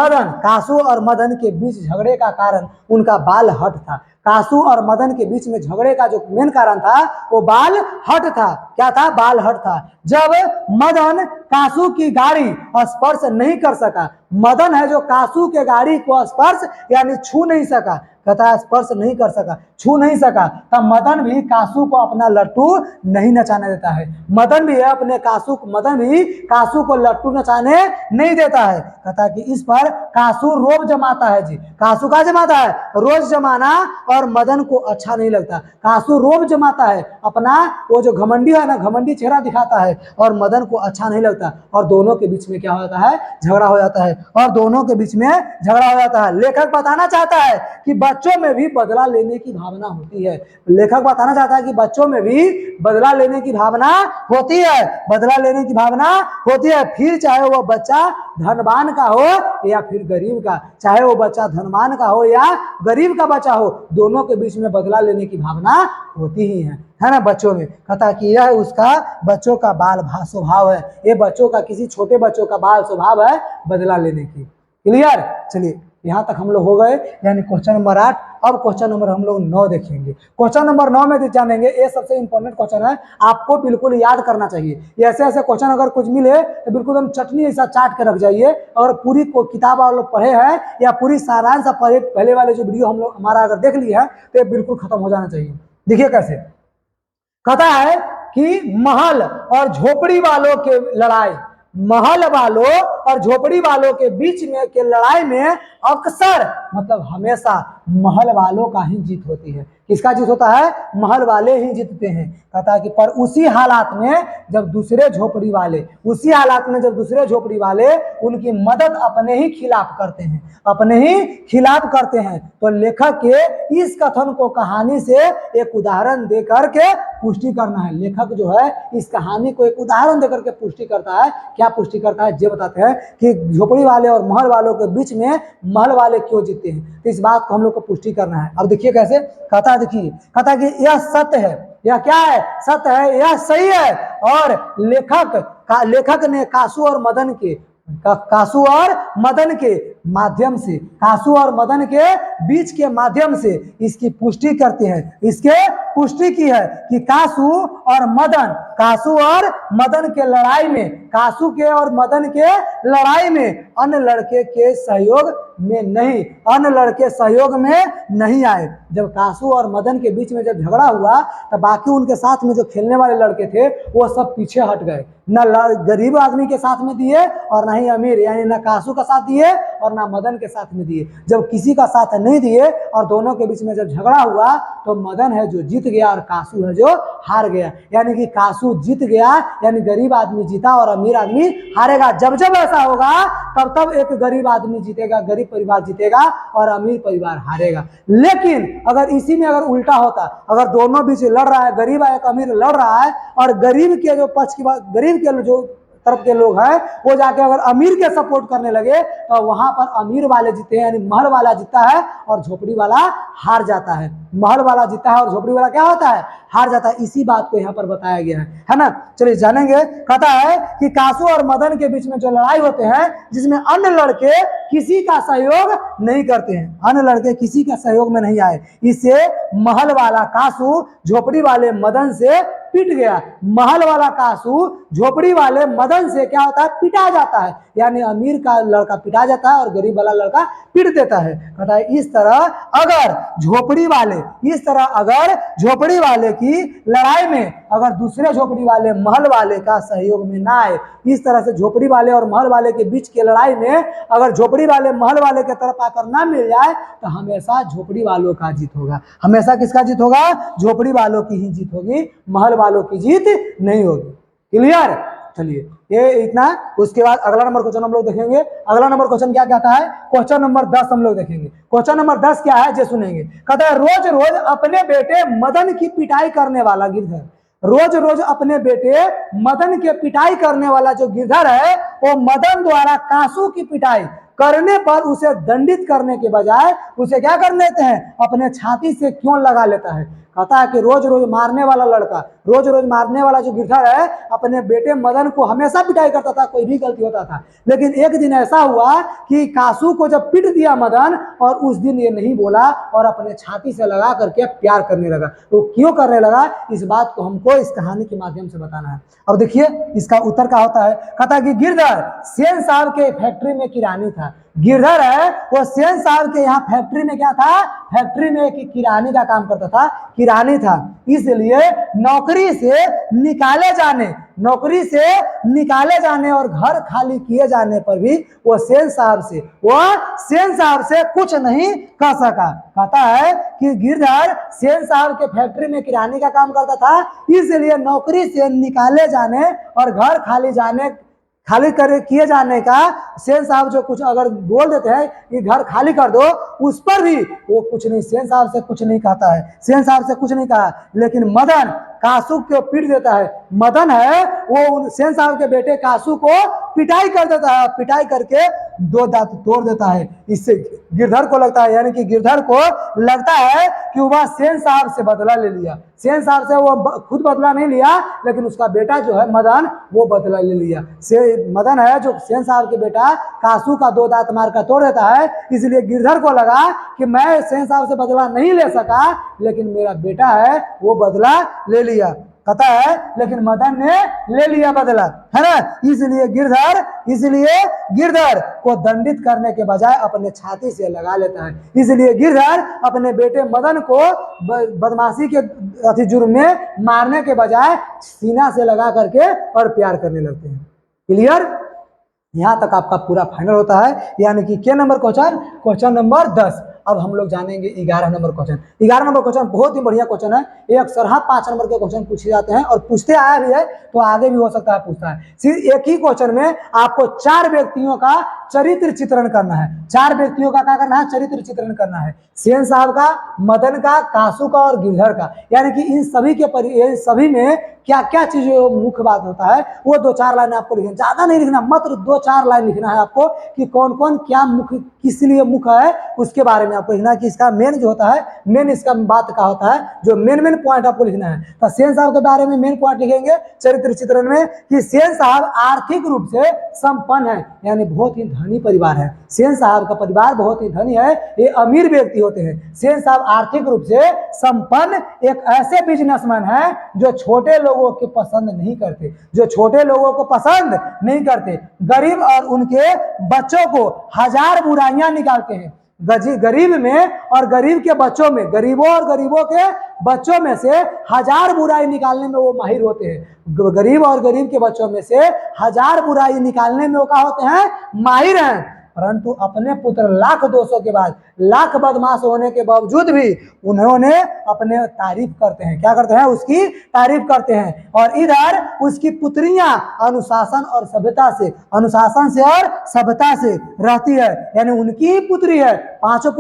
मदन के बीच झगड़े का कारण उनका बाल हट था। कासू और मदन के बीच में झगड़े का जो मेन कारण था वो बाल हट था। क्या था, बाल हट था। जब मदन कासू की गाड़ी स्पर्श नहीं कर सका, मदन है जो कासू के गाड़ी को स्पर्श यानी छू नहीं सका, कहता है स्पर्श नहीं कर सका, छू नहीं सका, तब मदन भी कासू को अपना लट्टू नहीं नचाने देता है। मदन भी कासू को लट्टू नचाने नहीं देता है। कहता है कि इस पर कासू रोब जमाता है जी। कासू का जमाता है, रोज जमाना, और मदन को अच्छा नहीं लगता। कासू रोब जमाता है, अपना वो जो घमंडी है ना, घमंडी चेहरा दिखाता है, और मदन को अच्छा नहीं लगता, और दोनों के बीच में क्या होता है, झगड़ा हो जाता है, और दोनों के बीच में झगड़ा हो जाता है। लेखक बताना चाहता है कि बच्चों में भी बदला लेने की भावना होती है। लेखक बताना चाहता है कि बच्चों में भी बदला लेने की भावना होती है, बदला लेने की भावना होती है। फिर चाहे वो बच्चा धनवान का हो या फिर गरीब का, चाहे वो बच्चा धनवान का हो या गरीब का बच्चा हो, दोनों के बीच में बदला लेने की भावना होती ही है ना बच्चों में। कहता है कि यह उसका बच्चों का बाल स्वभाव है, ये बच्चों का, किसी छोटे बच्चों का बाल स्वभाव है बदला लेने की। क्लियर। चलिए यहाँ तक हम लोग हो गए, यानी क्वेश्चन नंबर 8। अब क्वेश्चन नंबर हम लोग 9 देखेंगे। क्वेश्चन नंबर 9 में जानेंगे, ये सबसे इंपॉर्टेंट क्वेश्चन है, आपको बिल्कुल याद करना चाहिए। ऐसे ऐसे क्वेश्चन अगर कुछ मिले तो बिल्कुल हम चटनी ऐसा चाट के रख जाइए। और पूरी को किताब आप लोग पढ़े हैं या पूरी सारांश पढ़े, पहले वाले जो वीडियो हम लोग हमारा अगर देख लिया है तो ये बिल्कुल खत्म हो जाना चाहिए। देखिए कैसे कहता है कि महल और झोपड़ी वालों के लड़ाई, महल वालों और झोपड़ी वालों के बीच में के लड़ाई में अक्सर, मतलब हमेशा, महल वालों का ही जीत होती है। किसका जीत होता है, महल वाले ही जीतते हैं। कहता है कि पर उसी हालात में जब दूसरे झोपड़ी वाले उनकी मदद अपने ही खिलाफ करते हैं, तो लेखक के इस कथन को कहानी से एक उदाहरण दे करके पुष्टि करना है। लेखक जो है इस कहानी को एक उदाहरण देकर के पुष्टि करता है। क्या पुष्टि करता है ये बताते हैं कि झोपड़ी वाले और महल वालों के बीच में महल वाले क्यों जीतते हैं, तो इस बात को हम लोग को पुष्टि करना है। अब देखिए कैसे कहता है, देखिए कहता है कि यह सत्य है, यह क्या है, सत्य है, यह सही है। और लेखक ने कासू और मदन के माध्यम से, कासू और मदन के बीच के माध्यम से इसकी पुष्टि करते हैं। इसके पुष्टि की है कि कासू और मदन के लड़ाई में, कासू के और मदन के लड़ाई में अन्य लड़के के सहयोग में नहीं, अन्य लड़के सहयोग में नहीं आए। जब कासू और मदन के बीच में जब झगड़ा हुआ तब बाकी उनके साथ में जो खेलने वाले लड़के थे वो सब पीछे हट गए, न गरीब आदमी के साथ में दिए और ना ही अमीर, यानी ना कासू का साथ दिए और ना मदन के साथ में दिए। जब किसी का साथ नहीं दिए और दोनों के बीच में जब झगड़ा हुआ तो मदन है जो जीत गया और कासू है जो हार गया। यानी कि कासू जीत गया, यानी गरीब आदमी जीता और अमीर आदमी हारेगा। जब जब ऐसा होगा तब तब एक गरीब आदमी जीतेगा, गरीब परिवार जीतेगा और अमीर परिवार हारेगा। लेकिन अगर इसी में अगर उल्टा होता, अगर दोनों बीच लड़ रहा है, गरीब एक अमीर लड़ रहा है और गरीब के जो पक्ष की बात, गरीब के जो तरफ के लोग हैं वो जाके अगर अमीर के सपोर्ट करने लगे तो वहां पर अमीर वाले जीते हैं, यानी महल वाला जीतता है और झोपड़ी वाला हार जाता है। महल वाला जीतता है और झोपड़ी वाला क्या होता है, हार जाता है। इसी बात को यहाँ पर बताया गया है ना। चलिए जानेंगे। कहता है कि कासू और मदन के बीच में जो लड़ाई होते हैं जिसमें अन्य लड़के किसी का सहयोग नहीं करते हैं, अन्य लड़के किसी का सहयोग में नहीं आए, इससे महल वाला कासू झोपड़ी वाले मदन से पिट गया। महल वाला कासू झोपड़ी वाले मदन से क्या होता है, पिटा जाता है। यानी अमीर का लड़का पिटा जाता है और गरीब वाला लड़का पिट देता है। कहता है इस तरह अगर झोपड़ी वाले की लड़ाई में अगर दूसरे झोपड़ी वाले महल वाले का सहयोग में ना आए, इस तरह से झोपड़ी वाले और महल वाले के बीच की लड़ाई में अगर झोपड़ी वाले महल वाले के तरफ आकर ना मिल जाए तो हमेशा झोपड़ी वालों का जीत होगा। हमेशा किसका जीत होगा, झोपड़ी वालों की ही जीत होगी, महल वालों की जीत नहीं होगी। क्लियर। चलिए ये इतना। उसके बाद अगला नंबर क्वेश्चन हम लोग देखेंगे। अगला नंबर क्वेश्चन क्या कहता है, क्वेश्चन नंबर 10 हम लोग देखेंगे। क्वेश्चन नंबर 10 क्या है जे सुनेंगे। कहता है रोज रोज अपने बेटे मदन की पिटाई करने वाला गिरधर, रोज रोज अपने बेटे मदन के पिटाई करने वाला जो गिरधर है वो मदन द्वारा कासू की पिटाई करने पर उसे दंडित करने के बजाय उसे क्या कर लेते हैं, अपने छाती से क्यों लगा लेता है। कहता है कि रोज रोज मारने वाला लड़का, रोज रोज मारने वाला जो गिरधर है अपने बेटे मदन को हमेशा पिटाई करता था, कोई भी गलती होता था। लेकिन एक दिन ऐसा हुआ कि कासू को जब पिट दिया मदन और उस दिन ये नहीं बोला और अपने छाती से लगा करके प्यार करने लगा। तो क्यों करने लगा, इस बात को हमको इस कहानी के माध्यम से बताना है। अब देखिए इसका उत्तर क्या होता है। कहता है कि गिरधर सेन साहब के फैक्ट्री में किरानी था। गिरधर है वो सेन साहब के यहाँ फैक्ट्री में क्या था, फैक्ट्री में एक किरानी का काम करता था, किरानी था। इसलिए नौकरी से निकाले जाने और घर खाली किए जाने पर भी वो सेन साहब से कुछ नहीं कर सका। कहता है कि गिरधर सेन साहब के फैक्ट्री में किरानी का काम करता था, इसलिए नौकरी से निकाले जाने और घर खाली किए जाने का सेन साहब जो कुछ अगर बोल देते हैं कि घर खाली कर दो, उस पर भी वो कुछ नहीं, सेन साहब से कुछ नहीं कहता है, सेन साहब से कुछ नहीं कहा। लेकिन मदन कासू को पीट देता है। मदन है वो सेन साहब के बेटे कासू को पिटाई कर देता है, पिटाई करके 2 दांत तोड़ देता है। इससे गिरधर को लगता है, यानी कि गिरधर को लगता है कि वह सेन साहब से बदला ले लिया। सेन साहब से वो खुद बदला नहीं लिया, लेकिन उसका बेटा जो है मदन वो बदला ले लिया। मदन है जो सेन साहब के बेटा कासू का 2 दांत मार कर तोड़ देता है। इसलिए गिरधर को लगा कि मैं सेन साहब से बदला नहीं ले सका, लेकिन मेरा बेटा है वो बदला ले लिया। कहता है लेकिन मदन ने ले लिया बदला, है ना। इसलिए गिरधर को दंडित करने के बजाय अपने छाती से लगा लेता है। इसलिए गिरधर अपने बेटे मदन को बदमाशी के जुर्म में मारने के बजाय सीना से लगा करके और प्यार करने लगते हैं। क्लियर। यहाँ तक आपका पूरा फाइनल होता है। यानी कि क्या नंबर क्वेश्चन नंबर 10। अब हम लोग जानेंगे 11 नंबर क्वेश्चन। 11 नंबर क्वेश्चन बहुत ही बढ़िया क्वेश्चन है। ये अक्सर 5 नंबर के क्वेश्चन पूछे जाते हैं और पूछते आया भी है, तो आगे भी हो सकता है पूछता है। सिर्फ एक ही क्वेश्चन में आपको 4 व्यक्तियों का चरित्र चित्रण करना है। 4 व्यक्तियों का क्या करना है, चरित्र चित्रण करना है। सेन साहब का, मदन का, कासू का और गिरधर का। यानी कि इन सभी में क्या क्या चीज मुख्य बात होता है वो 2-4 लाइन आपको लिखना, ज्यादा नहीं लिखना, मात्र 2-4 लाइन लिखना है आपको कि कौन कौन क्या मुख्य किस लिए मुख्य है उसके बारे में में आपको लिखना है कि इसका मेन जो होता है, मेन इसका बात का होता है, जो मेन पॉइंट आपको लिखना है। तो सेन साहब के बारे में मेन पॉइंट लिखेंगे चरित्र चित्रण में कि सेन साहब आर्थिक रूप से संपन्न है, यानी बहुत ही धनी परिवार है। सेन साहब का परिवार बहुत ही धनी है, ये अमीर व्यक्ति होते हैं। सेन साहब आर्थिक रूप से संपन्न एक ऐसे बिजनेसमैन है जो छोटे लोगों के पसंद नहीं करते, जो छोटे लोगों को पसंद नहीं करते, गरीब और उनके बच्चों को हजार बुराइयां निकालते हैं। गरीब में और गरीब के बच्चों में, गरीबों और गरीबों के बच्चों में से हजार बुराई निकालने में वो माहिर होते हैं। गरीब और गरीब के बच्चों में से हजार बुराई निकालने में वो क्या होते हैं, माहिर हैं। परंतु अपने पुत्र लाख दोषों के बाद, लाख बदमाश होने के बावजूद भी उन्होंने अपने तारीफ करते हैं, क्या करते हैं, उसकी तारीफ करते हैं। और इधर उसकी पुत्रियां अनुशासन और सभ्यता से, अनुशासन से और सभ्यता से रहती है, यानी उनकी ही पुत्री है, पांचों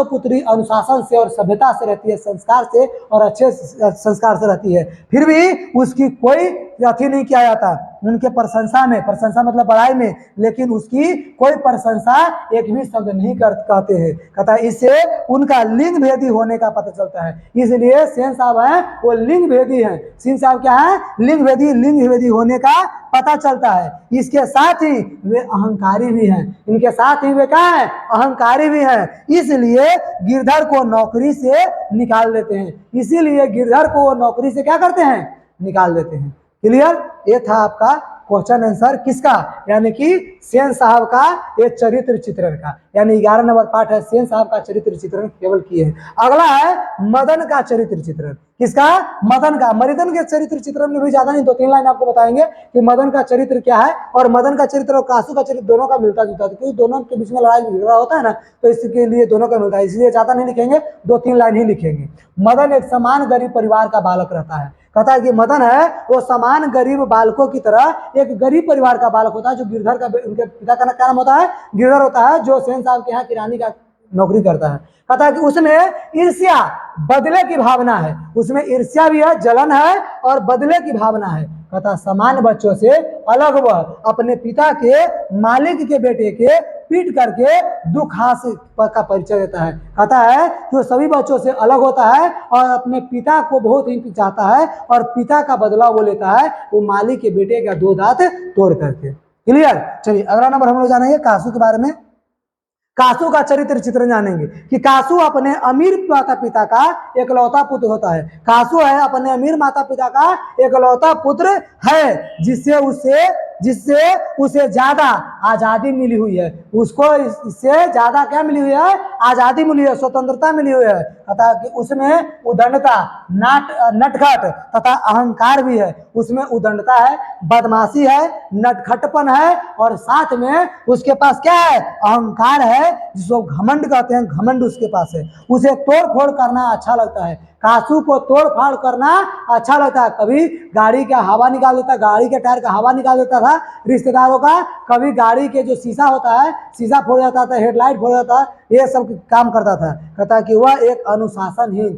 पुत्री अनुशासन से और सभ्यता से रहती है, संस्कार से और अच्छे संस्कार से रहती है। फिर भी उसकी कोई अथी नहीं किया जाता उनके प्रशंसा में, प्रशंसा मतलब बड़ाई में, लेकिन उसकी कोई प्रशंसा एक भी शब्द नहीं कहते हैं। कहता है इससे उनका लिंग भेदी होने का पता चलता है। इसलिए सेन साहब हैं वो लिंग भेदी हैं। सेन साहब क्या है, लिंग भेदी होने का पता चलता है। इसके साथ ही वे अहंकारी भी हैं, इनके साथ ही वे क्या है, अहंकारी भी हैं। इसलिए गिरधर को नौकरी से निकाल देते हैं, इसीलिए गिरधर को वो नौकरी से क्या करते हैं, निकाल देते हैं। क्लियर, ये था आपका क्वेश्चन आंसर किसका, यानी कि सेन साहब का ये चरित्र चित्रण का, यानी 11 नंबर पार्ट है सेन साहब का चरित्र चित्रण केवल किए हैं। अगला है मदन का चरित्र चित्रण। किसका, मदन का। मदन के चरित्र चित्रण में भी ज्यादा नहीं, 2-3 लाइन आपको बताएंगे कि मदन का चरित्र क्या है। और मदन का चरित्र और कासू का चरित्र दोनों का मिलता जुलता है, क्योंकि दोनों के बीच में लड़ाई झगड़ा होता है ना, तो इसके लिए दोनों का मिलता है, इसलिए ज्यादा नहीं लिखेंगे, 2-3 लाइन ही लिखेंगे। मदन एक समान गरीब परिवार का बालक रहता है। कहता है कि मदन है वो समान गरीब बालकों की तरह एक गरीब परिवार का बालक होता है, जो गिरधर का, उनके पिता का क्या नाम होता है, गिरधर होता है, जो सेन साहब के यहाँ किरानी का नौकरी करता है। कहता है कि उसमें ईर्ष्या, बदले की भावना है, उसमें ईर्ष्या भी है, जलन है और बदले की भावना है। कहता सामान्य बच्चों से अलग वह अपने पिता के मालिक के बेटे के पीट करके दुख हास का परिचय देता है। कहता है कि वो सभी बच्चों से अलग होता है और अपने पिता को बहुत ही चाहता है और पिता का बदला वो लेता है, वो मालिक के बेटे का 2 दांत तोड़ करके। क्लियर, चलिए अगला नंबर हम लोग जानेंगे कासू के बारे में। कासू का चरित्र चित्रण जानेंगे कि कासू अपने अमीर माता पिता का एकलौता पुत्र होता है। कासू है अपने अमीर माता पिता का एकलौता पुत्र है, जिससे उसे ज्यादा आजादी मिली हुई है, उसको इससे ज्यादा क्या मिली हुई है, आजादी मिली है, स्वतंत्रता मिली हुई है। तथा कि उसमें उदंडता, नटखट तथा अहंकार भी है। उसमें उदंडता है, बदमाशी है, नटखटपन है और साथ में उसके पास क्या है, अहंकार है, जिसको घमंड कहते हैं, घमंड उसके पास है। उसे तोड़ फोड़ करना अच्छा लगता है, कासू को तोड़ फाड़ करना अच्छा लगता है। कभी गाड़ी का हवा निकाल देता, गाड़ी के टायर का हवा निकाल देता था रिश्तेदारों का, कभी गाड़ी के जो शीशा होता है शीशा फोड़ जाता था, हेडलाइट फोड़ जाता था, ये सब काम करता था। कहता है कि वह एक अनुशासनहीन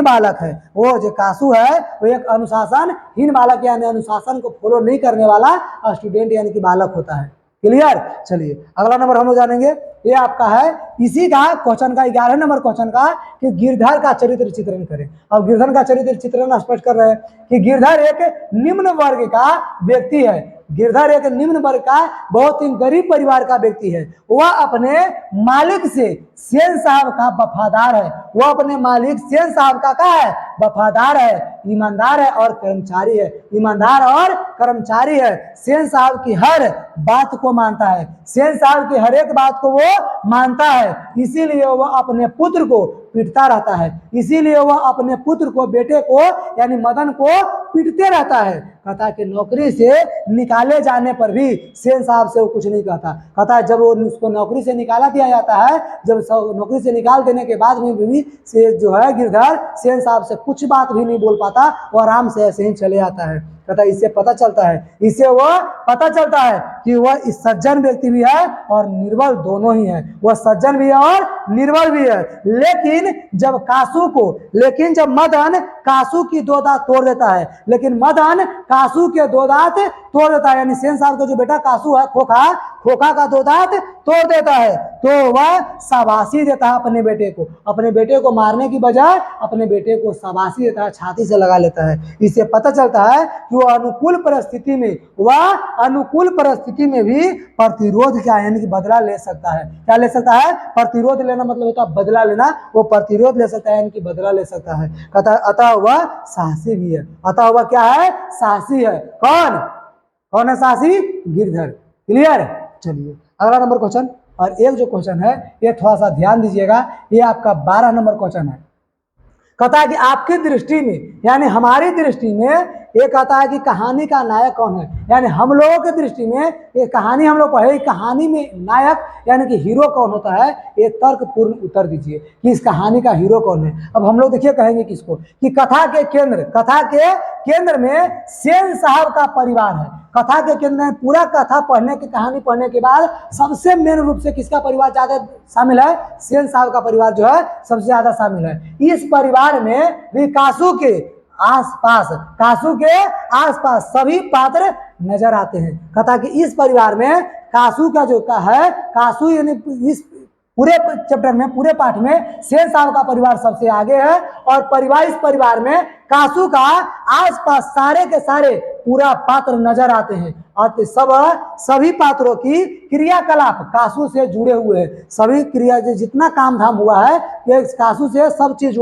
बालक है। वो जो कासू है वो एक अनुशासनहीन बालक, यानी अनुशासन को फॉलो नहीं करने वाला स्टूडेंट यानी कि बालक होता है। क्लियर, चलिए अगला नंबर हम लोग जानेंगे, ये आपका है इसी का क्वेश्चन का 11 नंबर क्वेश्चन का कि गिरधर का चरित्र चित्रण करें। अब गिरधर का चरित्र चित्रण स्पष्ट कर रहे हैं कि गिरधर एक निम्न वर्ग का व्यक्ति है। गिरधर एक निम्न वर्ग का बहुत ही गरीब परिवार का व्यक्ति है। वह अपने मालिक से सेन साहब का वफादार है, वह अपने मालिक सेन साहब का क्या है, वफादार है, ईमानदार है और कर्मचारी है, ईमानदार और कर्मचारी है। सेन साहब की हर बात को मानता है, सेन साहब की हर एक बात को वो मानता है। इसीलिए वह अपने पुत्र को पीटता रहता है, इसीलिए वह अपने पुत्र को, बेटे को यानी मदन को पीटते रहता है। कहता कि नौकरी से निकाले जाने पर भी सेन साहब से वो कुछ नहीं कहता। कहता है जब वो उसको नौकरी से निकाला दिया जाता है, जब नौकरी से निकाल देने के बाद भी से जो है गिरधर सेन साहब से कुछ बात भी नहीं बोल पाता, वो आराम से ऐसे ही चले आता है। कहता इससे पता चलता है, इससे वह पता चलता है कि वह इस सज्जन व्यक्ति भी है और निर्बल दोनों ही है, वह सज्जन भी है और निर्बल भी है। लेकिन जब मदन कासू की 2 दांत तोड़ देता है, लेकिन मदन कासू के 2 दांत तोड़ देता है, यानी सेन साहब का जो बेटा कासू है खोखा का 2 दांत तोड़ देता है। तो वह शाबाशी देता है अपने बेटे को, अपने बेटे को मारने की बजाय अपने बेटे को शाबाशी देता है, छाती से लगा लेता है। इससे पता चलता है कि वह अनुकूल परिस्थिति में भी प्रतिरोध क्या यानी कि बदला ले सकता है। क्या ले सकता है? प्रतिरोध लेना मतलब होता है बदला लेना, वो प्रतिरोध ले सकता है यानी कि बदला ले सकता है। कहता है अतः वह साहसी भी है। अतः वह क्या है? साहसी है। कौन है साहसी? गिरधर। क्लियर? चलिए अगला नंबर क्वेश्चन। और एक जो क्वेश्चन है ये थोड़ा सा ध्यान दीजिएगा, ये आपका 12 नंबर क्वेश्चन है। कहता है कि आपकी दृष्टि में यानी हमारी दृष्टि में ये कहता है कि कहानी का नायक कौन है, यानी हम लोगों की दृष्टि में ये कहानी हम लोग पढ़े, कहानी में नायक यानी कि हीरो कौन होता है, ये तर्कपूर्ण उत्तर दीजिए कि इस कहानी का हीरो कौन है। अब हम लोग देखिए कहेंगे किसको कि कथा के केंद्र में सेन साहब का परिवार है। कथा के केंद्र में पूरा कथा कहानी पढ़ने के बाद सबसे मेन रूप से किसका परिवार ज्यादा शामिल है? सेन साहब का परिवार जो है सबसे ज्यादा शामिल है। इस परिवार में भी कासू के आसपास सभी पात्र नजर आते हैं। कथा कि इस परिवार में कासू का जो है, कासू यानी इस पूरे चैप्टर में पूरे पाठ में सेन साहब का परिवार सबसे आगे है और इस परिवार में कासू का आसपास सारे के सारे पूरा पात्र नजर आते हैं और सभी पात्रों की क्रियाकलाप कासू से जुड़े हुए हैं। सभी क्रिया जितना काम धाम हुआ है ये कासू से सब चीज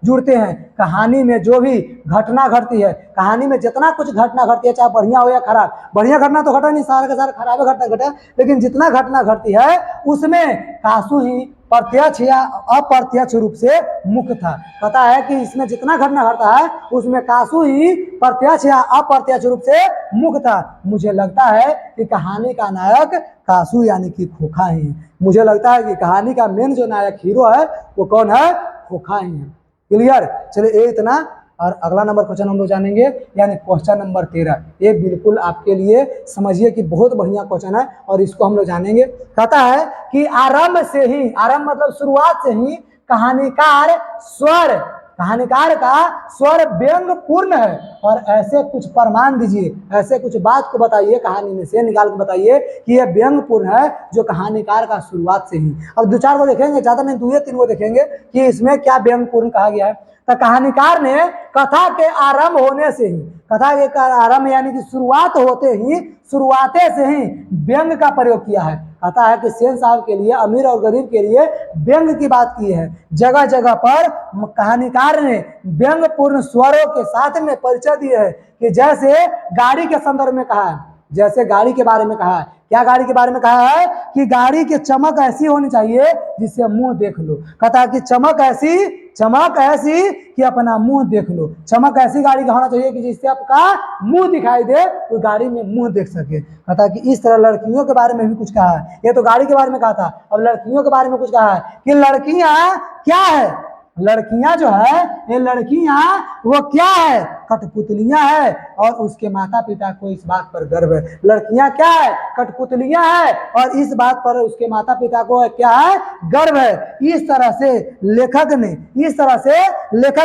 जुड़ते हैं। कहानी में जो भी घटना घटती है, कहानी में जितना कुछ घटना घटती है चाहे बढ़िया हो या खराब, बढ़िया घटना तो घटा नहीं, सारा का सारा खराब घटना घटा, लेकिन जितना घटना घटती है उसमें कासू ही प्रत्यक्ष या अप्रत्यक्ष रूप से मुख्य था। पता है कि इसमें जितना घटना घटता है उसमें कासू ही प्रत्यक्ष या अप्रत्यक्ष रूप से मुख्य था। मुझे लगता है कि कहानी का नायक कासू यानी कि खोखा ही है। मुझे लगता है कि कहानी का मेन जो नायक हीरो है वो कौन है? खोखा ही है। क्लियर? चलिए ये इतना। और अगला नंबर क्वेश्चन हम लोग जानेंगे यानी क्वेश्चन नंबर 13। ये बिल्कुल आपके लिए समझिए कि बहुत बढ़िया क्वेश्चन है और इसको हम लोग जानेंगे। कहता है कि आरंभ मतलब शुरुआत से ही कहानीकार का स्वर व्यंग्यपूर्ण है। और ऐसे कुछ प्रमाण दीजिए, ऐसे कुछ बात को बताइए, कहानी में से निकाल के बताइए कि यह व्यंग्यपूर्ण है जो कहानीकार का शुरुआत से ही। अब 2-4 को देखेंगे, ज्यादा नहीं 2-3 को देखेंगे कि इसमें क्या व्यंग्यपूर्ण कहा गया है। तो कहानीकार ने कथा के आरंभ होने से ही, कथा के आरंभ यानी कि शुरुआते से ही व्यंग का प्रयोग किया है। कहता है कि सेन साहब के लिए, अमीर और गरीब के लिए व्यंग की बात की है। जगह जगह पर कहानीकार ने व्यंग्यपूर्ण स्वरों के साथ में परिचय दिए है कि जैसे गाड़ी के संदर्भ में कहा है, जैसे गाड़ी के बारे में कहा है। क्या गाड़ी के बारे में कहा है? कि गाड़ी की चमक ऐसी होनी चाहिए जिससे मुंह देख लो। कहता है कि चमक ऐसी कि अपना मुंह देख लो। चमक ऐसी गाड़ी का होना चाहिए कि जिससे आपका मुंह दिखाई दे, तो गाड़ी में मुंह देख सके। कहता है कि इस तरह लड़कियों के बारे में भी कुछ कहा है। ये तो गाड़ी के बारे में कहा था, अब लड़कियों के बारे में कुछ कहा है कि लड़कियां क्या है? लड़कियां जो है ये लड़कियां वो क्या है? कठपुतलियां है और उसके माता पिता को इस बात पर गर्व है। लड़कियां क्या है? कठपुतलियां है और इस बात पर उसके माता पिता को क्या है? गर्व है। इस तरह से लेखक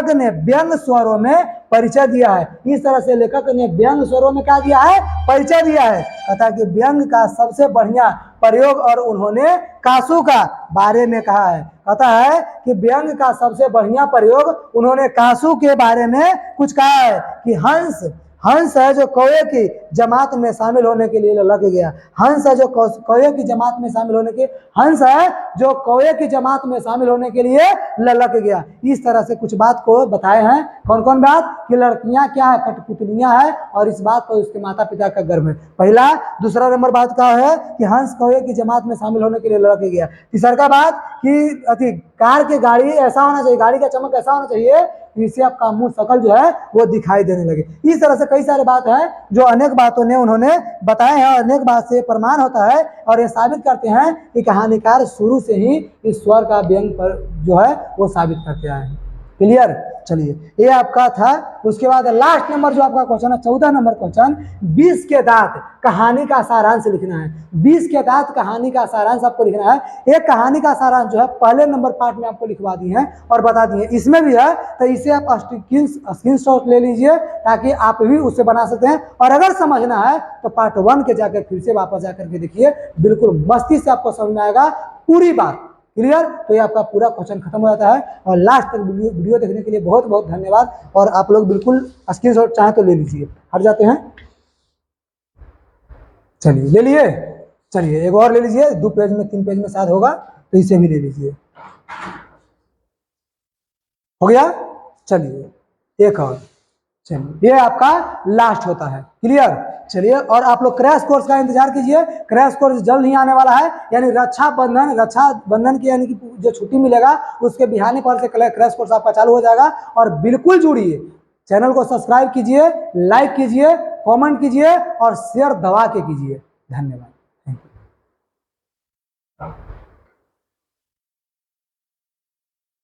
ने व्यंग्य स्वरों में परिचय दिया है। इस तरह से लेखक ने व्यंग्य स्वरों में क्या दिया है? परिचय दिया है। कहता कि व्यंग्य का सबसे बढ़िया प्रयोग और उन्होंने कासू का बारे में कहा है। कहता है कि व्यंग्य का सबसे बढ़िया प्रयोग उन्होंने कासू के बारे में कुछ कहा है कि हंस है जो कौवे की जमात में शामिल होने के लिए ललक गया। हंस है जो कौवे की जमात में शामिल होने के लिए ललक गया। इस तरह से कुछ बात को बताए हैं। कौन कौन बात? कि लड़कियां क्या है? कठपुतलियां है और इस बात पर उसके माता पिता का गर्व है। पहला। दूसरा नंबर बात क्या है? कि हंस कौवे की जमात में शामिल होने के लिए ललक गया। तीसरा बात कि कार की गाड़ी ऐसा होना चाहिए, गाड़ी का चमक ऐसा होना चाहिए जिससे आपका मुंह शकल जो है वो दिखाई देने लगे। इस तरह से कई सारे बात है जो अनेक बातों ने उन्होंने बताए हैं और अनेक बात से प्रमाण होता है और ये साबित करते हैं कि कहानीकार शुरू से ही इस स्वर का व्यंग पर जो है वो साबित करते आए हैं। क्लियर? चलिए ये आपका था। उसके बाद लास्ट नंबर जो आपका क्वेश्चन है 14 नंबर क्वेश्चन, 20 के दांत कहानी का सारांश लिखना है। 20 के दांत कहानी का सारांश आपको लिखना है। एक कहानी का सारांश जो है पहले नंबर पार्ट में आपको लिखवा दी है और बता दिए, इसमें भी है तो इसे आप स्क्रीनशॉट ले लीजिए ताकि आप भी उससे बना सकते हैं। और अगर समझना है तो पार्ट 1 के जाकर फिर से वापस जाकर के देखिए, बिल्कुल मस्ती से आपको समझ में आएगा पूरी बात। क्लियर? तो ये आपका पूरा क्वेश्चन खत्म हो जाता है। और लास्ट तक वीडियो देखने के लिए बहुत बहुत धन्यवाद। और आप लोग बिल्कुल स्क्रीनशॉट चाहे तो ले लीजिए। हट जाते हैं, चलिए ले लिए। चलिए एक और ले लीजिए, 2 पेज में 3 पेज में शायद होगा, तो इसे भी ले लीजिए। हो गया? चलिए एक और, चलिए ये आपका लास्ट होता है। क्लियर? चलिए और आप लोग क्रैश कोर्स का इंतजार कीजिए, क्रैश कोर्स जल्द ही आने वाला है। यानी रक्षाबंधन की यानी कि जो छुट्टी मिलेगा उसके बिहाने पर से क्रैश कोर्स आपका चालू हो जाएगा। और बिल्कुल जुड़िए, चैनल को सब्सक्राइब कीजिए, लाइक कीजिए, कमेंट कीजिए और शेयर दबा के कीजिए। धन्यवाद। Thank you.